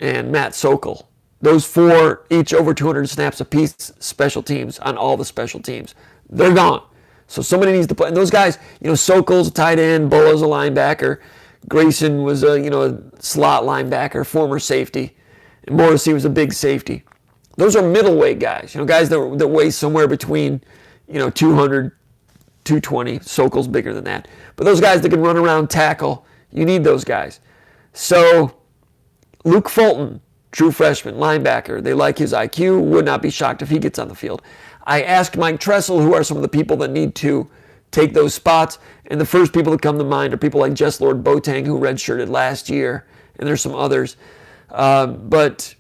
and Matt Sokol. Those 4, each over 200 snaps apiece, special teams on all the special teams. They're gone. So somebody needs to play. And those guys, Sokol's a tight end, Bola's a linebacker, Grayson was a slot linebacker, former safety, and Morrissey was a big safety. Those are middleweight guys, guys that weigh somewhere between 200, 220. Sokol's bigger than that. But those guys that can run around, tackle, you need those guys. So Luke Fulton, true freshman, linebacker. They like his IQ. Would not be shocked if he gets on the field. I asked Mike Tressel who are some of the people that need to take those spots, and the first people that come to mind are people like Jess Lord Boateng, who redshirted last year, and there's some others. But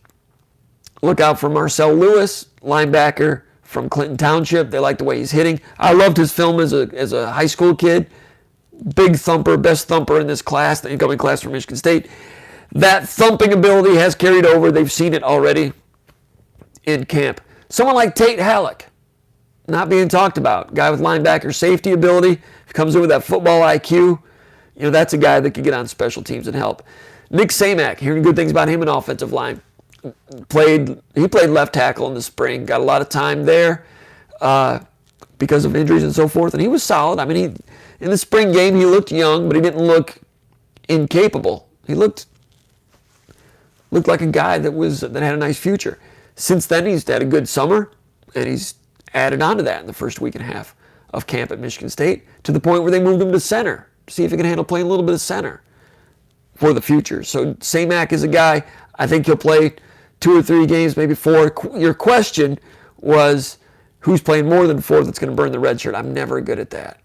look out for Marcel Lewis, linebacker from Clinton Township. They like the way he's hitting. I loved his film as a high school kid. Big thumper, best thumper in this class, the incoming class from Michigan State. That thumping ability has carried over. They've seen it already in camp. Someone like Tate Halleck, not being talked about. Guy with linebacker safety ability. Comes in with that football IQ. That's a guy that could get on special teams and help. Nick Samak, hearing good things about him in offensive line. He played left tackle in the spring. Got a lot of time there because of injuries and so forth. And he was solid. I mean, in the spring game, he looked young, but he didn't look incapable. He looked like a guy that had a nice future. Since then, he's had a good summer, and he's added on to that in the first week and a half of camp at Michigan State, to the point where they moved him to center, to see if he can handle playing a little bit of center for the future. So Samak is a guy, I think he'll play 2 or 3 games, maybe 4. Your question was, who's playing more than 4 that's going to burn the red shirt? I'm never good at that.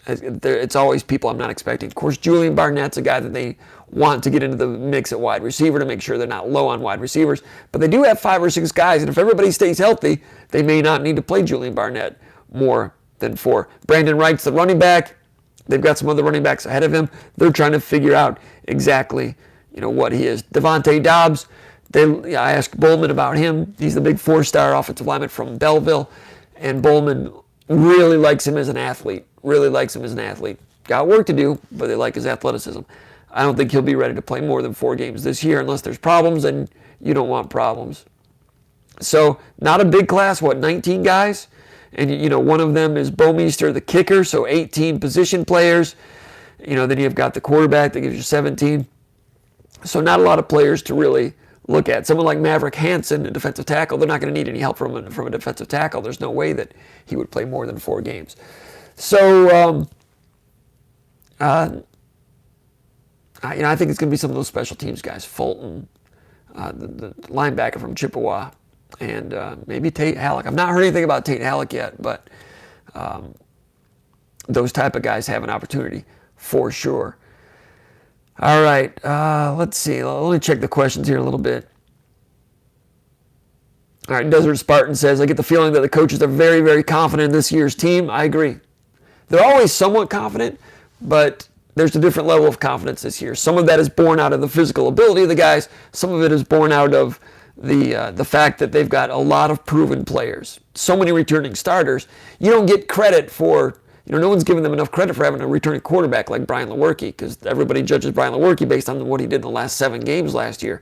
It's always people I'm not expecting. Of course, Julian Barnett's a guy that they want to get into the mix at wide receiver to make sure they're not low on wide receivers. But they do have 5 or 6 guys, and if everybody stays healthy, they may not need to play Julian Barnett more than 4. Brandon Wright's the running back. They've got some other running backs ahead of him. They're trying to figure out exactly, what he is. Devontae Dobbs, I asked Bowman about him. He's the big 4-star offensive lineman from Belleville, and Bowman really likes him as an athlete. Got work to do, but they like his athleticism. I don't think he'll be ready to play more than 4 games this year unless there's problems, and you don't want problems. So not a big class, 19 guys? And, one of them is Bomeister, the kicker, so 18 position players. Then you've got the quarterback that gives you 17. So not a lot of players to really look at. Someone like Maverick Hansen, a defensive tackle, they're not going to need any help from a defensive tackle. There's no way that he would play more than 4 games. So, I think it's going to be some of those special teams guys. Fulton, the linebacker from Chippewa, and maybe Tate Halleck. I've not heard anything about Tate Halleck yet, but those type of guys have an opportunity for sure. All right, let's see. Let me check the questions here a little bit. All right, Desert Spartan says, I get the feeling that the coaches are very, very confident in this year's team. I agree. They're always somewhat confident, but there's a different level of confidence this year. Some of that is born out of the physical ability of the guys. Some of it is born out of the fact that they've got a lot of proven players. So many returning starters. You don't get credit for, no one's giving them enough credit for having a returning quarterback like Brian Lewerke, because everybody judges Brian Lewerke based on what he did in the last 7 games last year.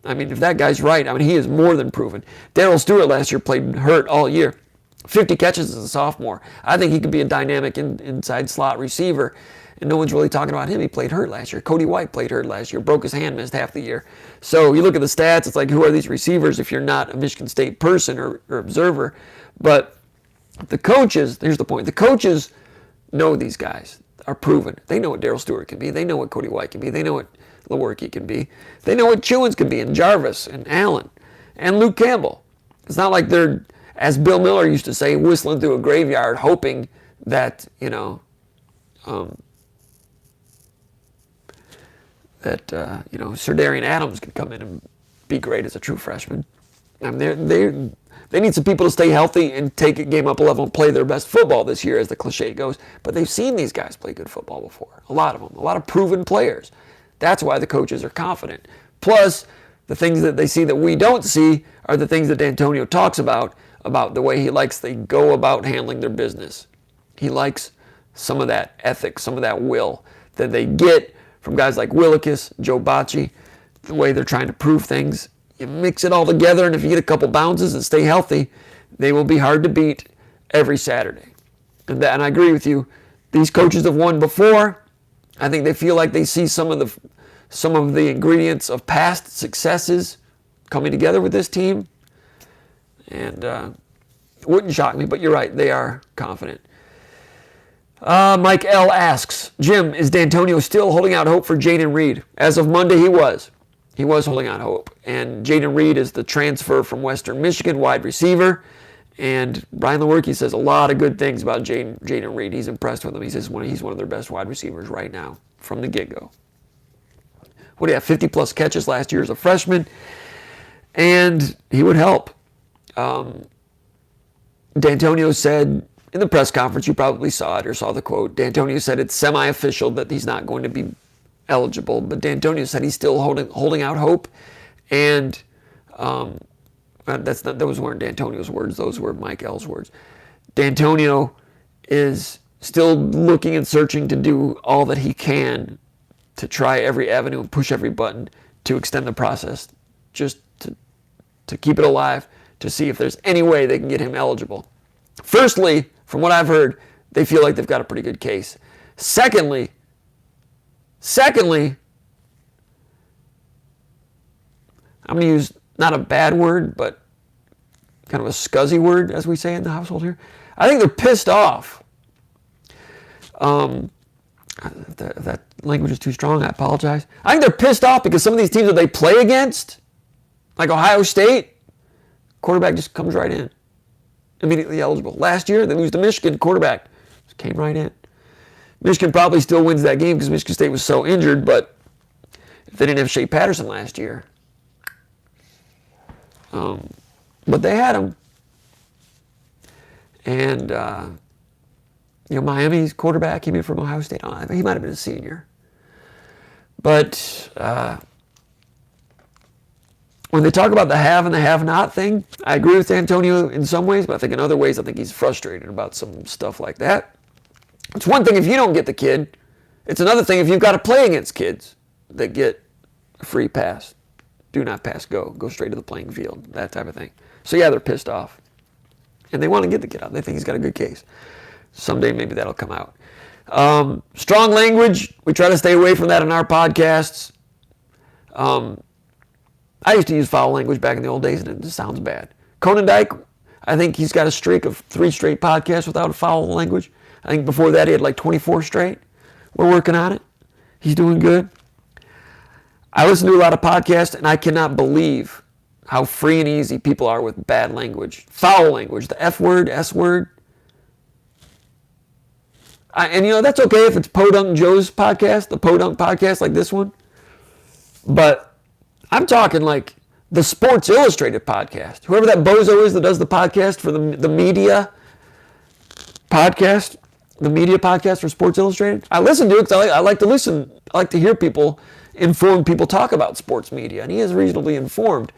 I mean, if that guy's right, he is more than proven. Darrell Stewart last year played hurt all year. 50 catches as a sophomore. I think he could be a dynamic inside slot receiver, and no one's really talking about him. He played hurt last year. Cody White played hurt last year, broke his hand, missed half the year. So you look at the stats, it's like, who are these receivers if you're not a Michigan State person or observer? But the coaches, here's the point, the coaches know these guys are proven. They know what Darrell Stewart can be. They know what Cody White can be. They know what Lewerke can be. They know what Chewins can be, and Jarvis, and Allen, and Luke Campbell. It's not like they're, as Bill Miller used to say, whistling through a graveyard hoping that, Sir Darian Adams can come in and be great as a true freshman. They need some people to stay healthy and take a game up a level and play their best football this year, as the cliche goes. But they've seen these guys play good football before. A lot of them. A lot of proven players. That's why the coaches are confident. Plus, the things that they see that we don't see are the things that D'Antonio talks about the way he likes they go about handling their business. He likes some of that ethic, some of that will that they get from guys like Willikis, Joe Bocci, the way they're trying to prove things. You mix it all together, and if you get a couple bounces and stay healthy, they will be hard to beat every Saturday. And I agree with you. These coaches have won before. I think they feel like they see some of the ingredients of past successes coming together with this team. And it wouldn't shock me, but you're right. They are confident. Mike L. asks, Jim, is D'Antonio still holding out hope for Jaden Reed? As of Monday, he was. He was holding out hope. And Jaden Reed is the transfer from Western Michigan, wide receiver. And Brian Lewerke says a lot of good things about Jaden Reed. He's impressed with him. He says he's one of their best wide receivers right now from the get-go. What do you have, 50-plus catches last year as a freshman? And he would help. D'Antonio said in the press conference, you probably saw it or saw the quote, D'Antonio said it's semi-official that he's not going to be eligible, but D'Antonio said he's still holding out hope. And those weren't D'Antonio's words, those were Mike L's words. D'Antonio is still looking and searching to do all that he can to try every avenue and push every button to extend the process, just to keep it alive, to see if there's any way they can get him eligible. Firstly, from what I've heard, they feel like they've got a pretty good case. Secondly, I'm going to use not a bad word, but kind of a scuzzy word, as we say in the household here. I think they're pissed off. If that language is too strong, I apologize. I think they're pissed off because some of these teams that they play against, like Ohio State, quarterback just comes right in. Immediately eligible. Last year, they lose to Michigan, quarterback just came right in. Michigan probably still wins that game because Michigan State was so injured, but if they didn't have Shea Patterson last year. But they had him. And, Miami's quarterback came in from Ohio State. He might have been a senior. But when they talk about the have and the have-not thing, I agree with D'Antonio in some ways, but I think in other ways, I think he's frustrated about some stuff like that. It's one thing if you don't get the kid. It's another thing if you've got to play against kids that get a free pass. Do not pass, go. Go straight to the playing field, that type of thing. So, yeah, they're pissed off. And they want to get the kid out. They think he's got a good case. Someday maybe that'll come out. Strong language. We try to stay away from that in our podcasts. I used to use foul language back in the old days, and it just sounds bad. Conan Dyke, I think he's got a streak of 3 straight podcasts without foul language. I think before that he had like 24 straight. We're working on it. He's doing good. I listen to a lot of podcasts, and I cannot believe how free and easy people are with bad language. Foul language, the F word, S word. And that's okay if it's Podunk Joe's podcast, the Podunk podcast like this one. But I'm talking like the Sports Illustrated podcast. Whoever that bozo is that does the podcast for the media podcast, the media podcast for Sports Illustrated. I listen to it because I like to listen. I like to hear informed people talk about sports media, and he is reasonably informed.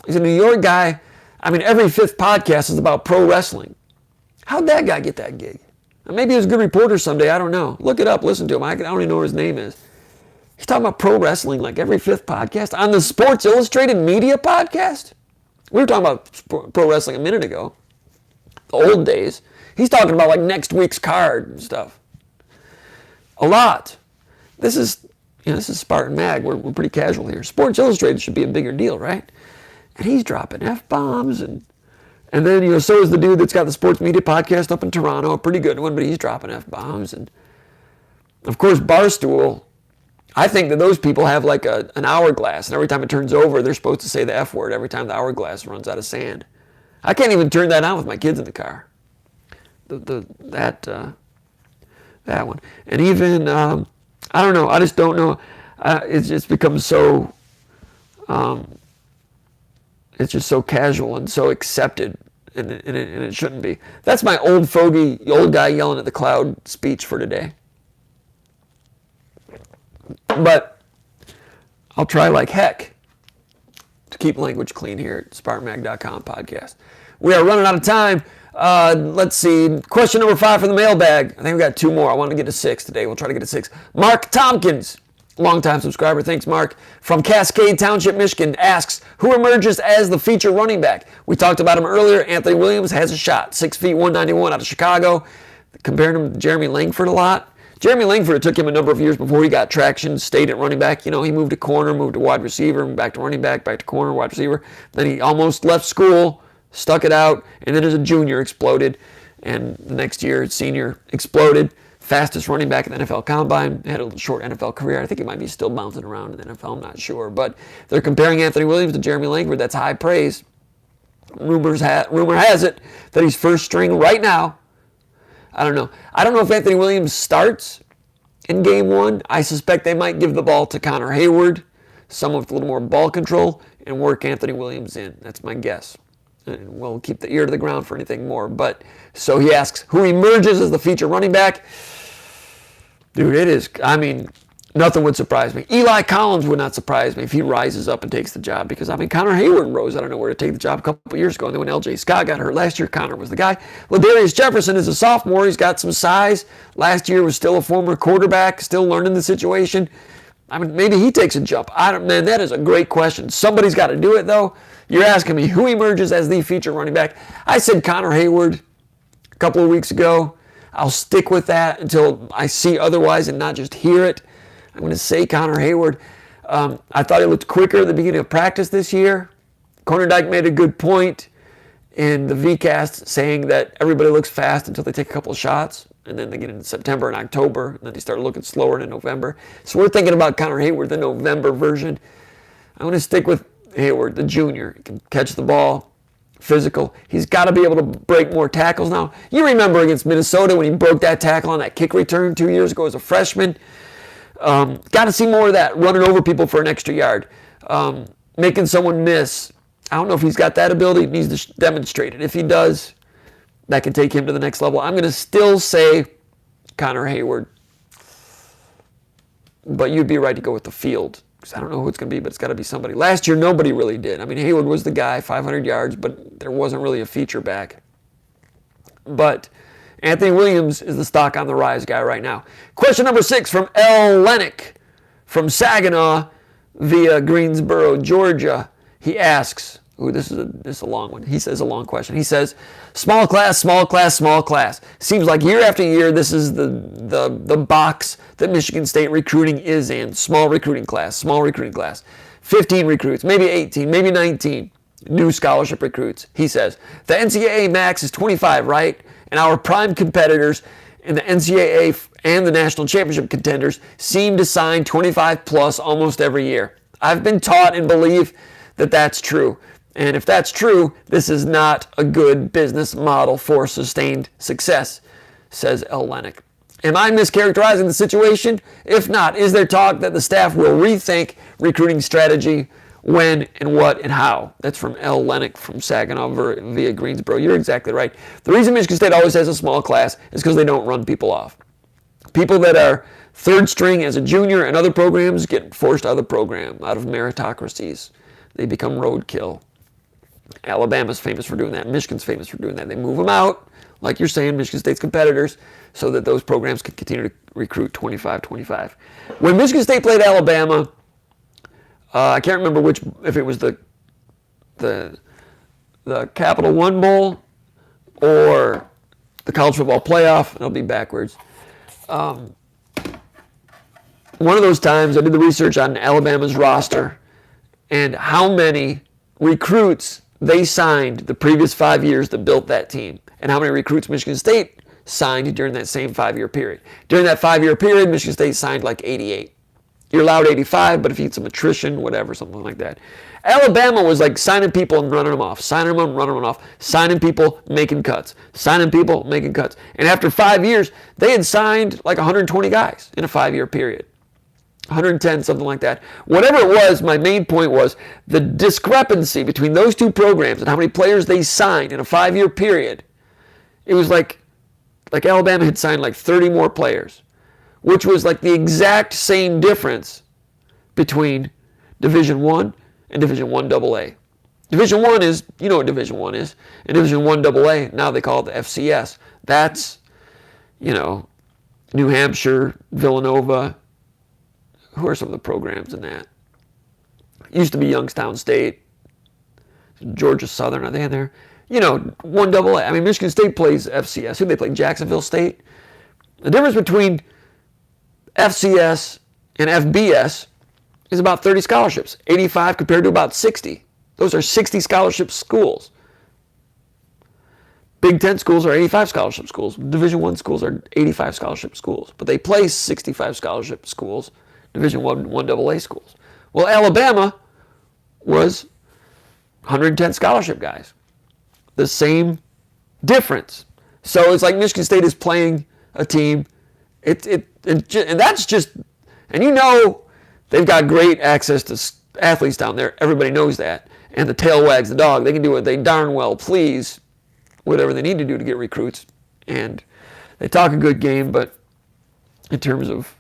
He's a New York guy. I mean, every 5th podcast is about pro wrestling. How'd that guy get that gig? Maybe he was a good reporter someday. I don't know. Look it up. Listen to him. I don't even know what his name is. He's talking about pro wrestling like every 5th podcast on the Sports Illustrated media podcast. We were talking about pro wrestling a minute ago. The old days. He's talking about like next week's card and stuff. A lot. This is Spartan Mag. We're pretty casual here. Sports Illustrated should be a bigger deal, right? And he's dropping F-bombs and then, so is the dude that's got the sports media podcast up in Toronto, a pretty good one, but he's dropping F-bombs. And, of course, Barstool, I think that those people have like an hourglass, and every time it turns over, they're supposed to say the F word every time the hourglass runs out of sand. I can't even turn that on with my kids in the car. That one. And even, I don't know, I just don't know. It's just become so... it's just so casual and so accepted, and it shouldn't be. That's my old fogey, old guy yelling at the cloud speech for today. But I'll try like heck to keep language clean here at SpartanMag.com podcast. We are running out of time. Let's see. Question number 5 from the mailbag. I think we got 2 more. I want to get to 6 today. We'll try to get to 6. Mark Tompkins, longtime subscriber. Thanks, Mark. From Cascade Township, Michigan, asks, who emerges as the feature running back? We talked about him earlier. Anthony Williams has a shot. 6 feet, 191 out of Chicago. Compared him to Jeremy Langford a lot. Jeremy Langford, it took him a number of years before he got traction, stayed at running back. You know, he moved to corner, moved to wide receiver, back to running back to corner, wide receiver. Then he almost left school, stuck it out, and then as a junior exploded. And the next year, senior, exploded. Fastest running back in the NFL Combine. Had a short NFL career. I think he might be still bouncing around in the NFL. I'm not sure. But they're comparing Anthony Williams to Jeremy Langford. That's high praise. Rumor has it that he's first string right now. I don't know. I don't know if Anthony Williams starts in game 1. I suspect they might give the ball to Connor Hayward, someone with a little more ball control, and work Anthony Williams in. That's my guess. And we'll keep the ear to the ground for anything more. But so he asks, who emerges as the feature running back? Dude, it is, I mean, nothing would surprise me. Eli Collins would not surprise me if he rises up and takes the job because, I mean, Connor Hayward rose out of nowhere to take the job a couple of years ago. And then when L.J. Scott got hurt last year, Connor was the guy. Ladarius Jefferson is a sophomore. He's got some size. Last year was still a former quarterback, still learning the situation. I mean, maybe he takes a jump. Man, that is a great question. Somebody's got to do it, though. You're asking me who emerges as the feature running back. I said Connor Hayward a couple of weeks ago. I'll stick with that until I see otherwise and not just hear it. I'm going to say Connor Hayward. I thought he looked quicker at the beginning of practice this year. Cornerdyke made a good point in the VCast saying that everybody looks fast until they take a couple of shots, and then they get into September and October, and then they start looking slower in November. So we're thinking about Connor Hayward, the November version. I'm going to stick with Hayward, the junior. He can catch the ball, physical. He's got to be able to break more tackles now. You remember against Minnesota when he broke that tackle on that kick return 2 years ago as a freshman. Got to see more of that, running over people for an extra yard, making someone miss. I don't know if he's got that ability. He needs to demonstrate it. If he does, that can take him to the next level. I'm going to still say Connor Hayward, but you'd be right to go with the field because I don't know who it's going to be, but it's got to be somebody. Last year, nobody really did. I mean, Hayward was the guy, 500 yards, but there wasn't really a feature back. But Anthony Williams is the stock on the rise guy right now. Question number 6 from L. Lennox from Saginaw via Greensboro, Georgia. He asks, this is a long one. He says a long question. He says, small class, small class, small class. Seems like year after year this is the box that Michigan State recruiting is in. Small recruiting class, small recruiting class. 15 recruits, maybe 18, maybe 19 new scholarship recruits. He says, the NCAA max is 25, right? And our prime competitors in the NCAA and the national championship contenders seem to sign 25 plus almost every year. I've been taught and believe that that's true. And if that's true, this is not a good business model for sustained success, says L. Lennox. Am I mischaracterizing the situation? If not, is there talk that the staff will rethink recruiting strategy, when and what and how? That's from L. Lennox from Saginaw via Greensboro. You're exactly right. The reason Michigan State always has a small class is because they don't run people off. People that are third string as a junior and other programs get forced out of the program, out of meritocracies. They become roadkill. Alabama's famous for doing that. Michigan's famous for doing that. They move them out, like you're saying, Michigan State's competitors, so that those programs can continue to recruit 25-25. When Michigan State played Alabama, I can't remember if it was the Capital One Bowl or the College Football Playoff. It'll be backwards. One of those times I did the research on Alabama's roster and how many recruits they signed the previous 5 years that built that team, and how many recruits Michigan State signed during that same 5-year period. During that 5-year period, Michigan State signed like 88. You're allowed 85, but if you get some attrition, whatever, something like that. Alabama was like signing people and running them off, signing them, running them off, signing people, making cuts, signing people, making cuts. And after 5 years, they had signed like 120 guys in a 5-year period. 110, something like that. Whatever it was, my main point was the discrepancy between those two programs and how many players they signed in a 5-year period. It was like Alabama had signed like 30 more players, which was like the exact same difference between Division I and Division I AA. Division I is, you know what Division I is. And Division I AA, now they call it the FCS. That's, New Hampshire, Villanova. Who are some of the programs in that? It used to be Youngstown State, Georgia Southern, are they in there? 1 AA. I mean, Michigan State plays FCS. Who do they play? Jacksonville State. The difference between FCS and FBS is about 30 scholarships. 85 compared to about 60. Those are 60 scholarship schools. Big Ten schools are 85 scholarship schools. Division I schools are 85 scholarship schools. But they play 65 scholarship schools, Division I AA schools. Well, Alabama was 110 scholarship guys. The same difference. So it's like Michigan State is playing a team. And that's just, and they've got great access to athletes down there. Everybody knows that. And the tail wags the dog. They can do what they darn well please, whatever they need to do to get recruits. And they talk a good game, but in terms of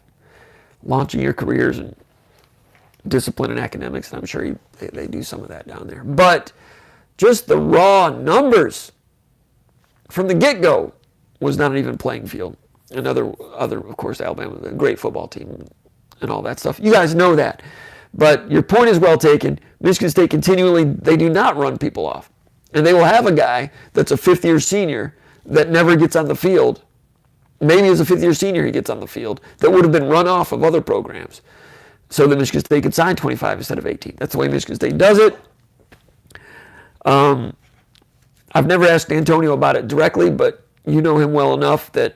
launching your careers and discipline and academics, I'm sure they do some of that down there. But just the raw numbers from the get-go was not an even playing field. And other, of course, Alabama, a great football team and all that stuff. You guys know that. But your point is well taken. Michigan State continually, they do not run people off. And they will have a guy that's a fifth-year senior that never gets on the field. Maybe as a fifth-year senior he gets on the field that would have been run off of other programs. So that Michigan State could sign 25 instead of 18. That's the way Michigan State does it. I've never asked Antonio about it directly, but you know him well enough that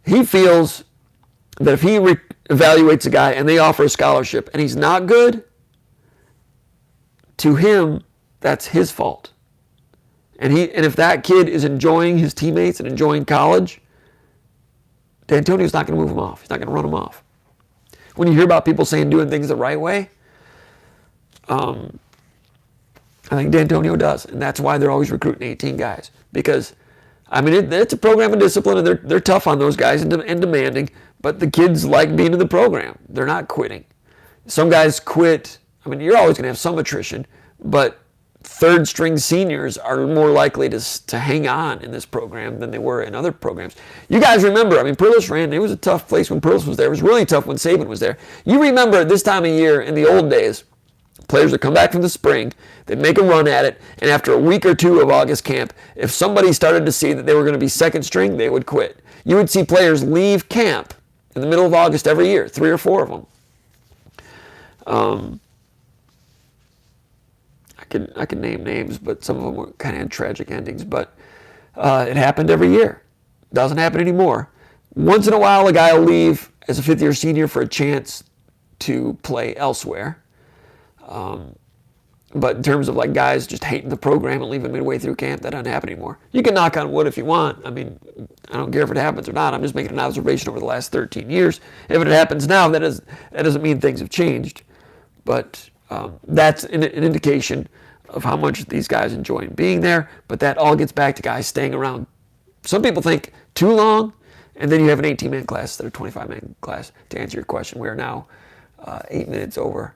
he feels that if he evaluates a guy and they offer a scholarship and he's not good, to him, that's his fault. And if that kid is enjoying his teammates and enjoying college, D'Antonio's not going to move him off. He's not going to run him off. When you hear about people saying doing things the right way, I think D'Antonio does. And that's why they're always recruiting 18 guys. Because, it's a program of discipline, and they're tough on those guys and demanding, but the kids like being in the program. They're not quitting. Some guys quit. You're always going to have some attrition, but third-string seniors are more likely to hang on in this program than they were in other programs. You guys remember, Perlis ran, it was a tough place when Perlis was there. It was really tough when Saban was there. You remember at this time of year in the old days, players would come back from the spring, they'd make a run at it, and after a week or two of August camp, if somebody started to see that they were going to be second string, they would quit. You would see players leave camp in the middle of August every year, 3 or 4 of them. I can name names, but some of them kind of had tragic endings. But it happened every year. Doesn't happen anymore. Once in a while, a guy will leave as a fifth-year senior for a chance to play elsewhere. But in terms of guys just hating the program and leaving midway through camp, that doesn't happen anymore. You can knock on wood if you want. I don't care if it happens or not. I'm just making an observation over the last 13 years. If it happens now, that doesn't mean things have changed. But that's an indication of how much these guys enjoy being there. But that all gets back to guys staying around. Some people think too long, and then you have an 18-man class instead of 25-man class. To answer your question, we are now 8 minutes over.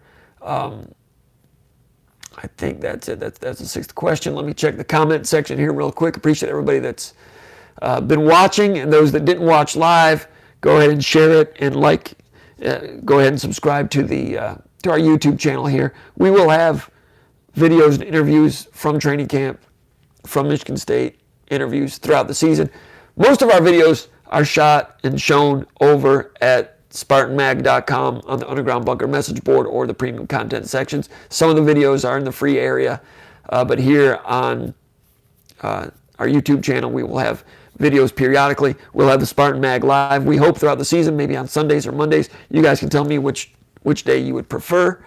I think that's it. That's the 6th question. Let me check the comment section here real quick. Appreciate everybody that's been watching, and those that didn't watch live, go ahead and share it and go ahead and subscribe to our YouTube channel here. We will have videos and interviews from training camp, from Michigan State, interviews throughout the season. Most of our videos are shot and shown over at SpartanMag.com on the Underground Bunker message board or the premium content sections. Some of the videos are in the free area, but here on our YouTube channel, we will have videos periodically. We'll have the Spartan Mag live, we hope, throughout the season, maybe on Sundays or Mondays. You guys can tell me which day you would prefer.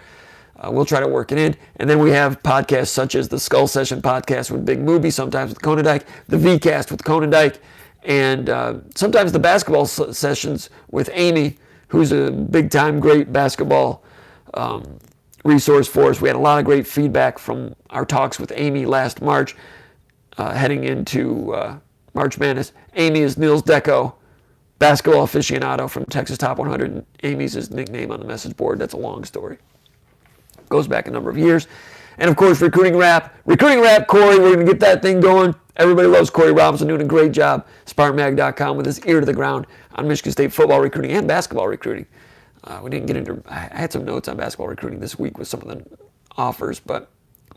We'll try to work it in. And then we have podcasts such as the Skull Session podcast with Big Movie, sometimes with Konendijk, the VCast with Konendijk, and sometimes the basketball sessions with Amy, who's a big-time great basketball resource for us. We had a lot of great feedback from our talks with Amy last March, heading into March Madness. Amy is Niels Deco, basketball aficionado from Texas Top 100. And Amy's his nickname on the message board. That's a long story. Goes back a number of years. And, of course, Recruiting Wrap. Recruiting Wrap, Corey, we're going to get that thing going. Everybody loves Corey Robinson, doing a great job. SpartanMag.com with his ear to the ground on Michigan State football recruiting and basketball recruiting. We didn't get into, I had some notes on basketball recruiting this week with some of the offers, but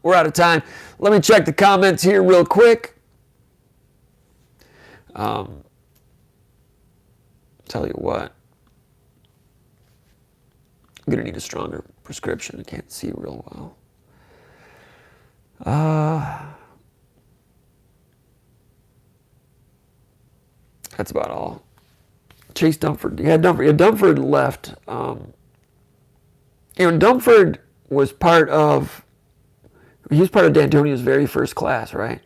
we're out of time. Let me check the comments here real quick. Tell you what. I'm going to need a stronger prescription. I can't see real well. That's about all. Chase Dunford. Yeah, Dunford left. Dunford was part of, he was part of D'Antonio's very first class, right?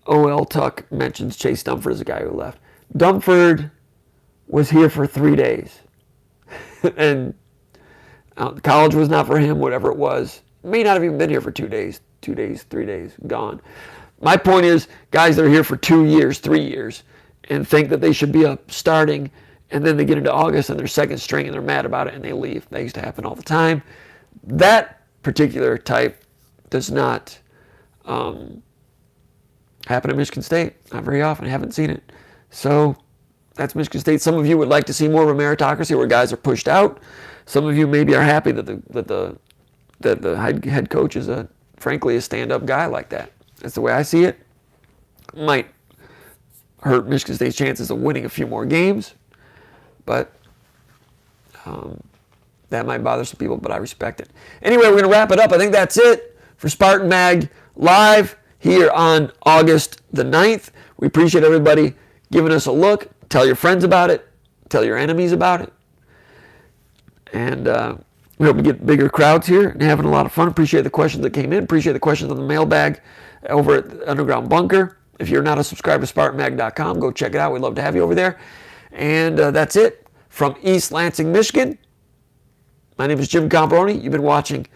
O.L. Tuck mentions Chase Dunford as a guy who left. Dunford was here for 3 days. And college was not for him, whatever it was. May not have even been here for 2 days, 3 days, gone. My point is, guys that are here for 2 years, 3 years, and think that they should be up starting, and then they get into August and they're second string and they're mad about it and they leave. That used to happen all the time. That particular type does not happen at Michigan State. Not very often. I haven't seen it. So that's Michigan State. Some of you would like to see more of a meritocracy where guys are pushed out. Some of you maybe are happy that the head coach is frankly a stand-up guy like that. That's the way I see it. Might hurt Michigan State's chances of winning a few more games, but that might bother some people, but I respect it. Anyway, we're going to wrap it up. I think that's it for Spartan Mag Live here on August the 9th. We appreciate everybody giving us a look. Tell your friends about it. Tell your enemies about it. And we hope we get bigger crowds here and having a lot of fun. Appreciate the questions that came in. Appreciate the questions on the mailbag over at the Underground Bunker. If you're not a subscriber to SpartanMag.com, go check it out. We'd love to have you over there. And that's it from East Lansing, Michigan. My name is Jim Comparoni. You've been watching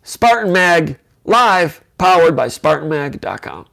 Spartan Mag Live, powered by SpartanMag.com.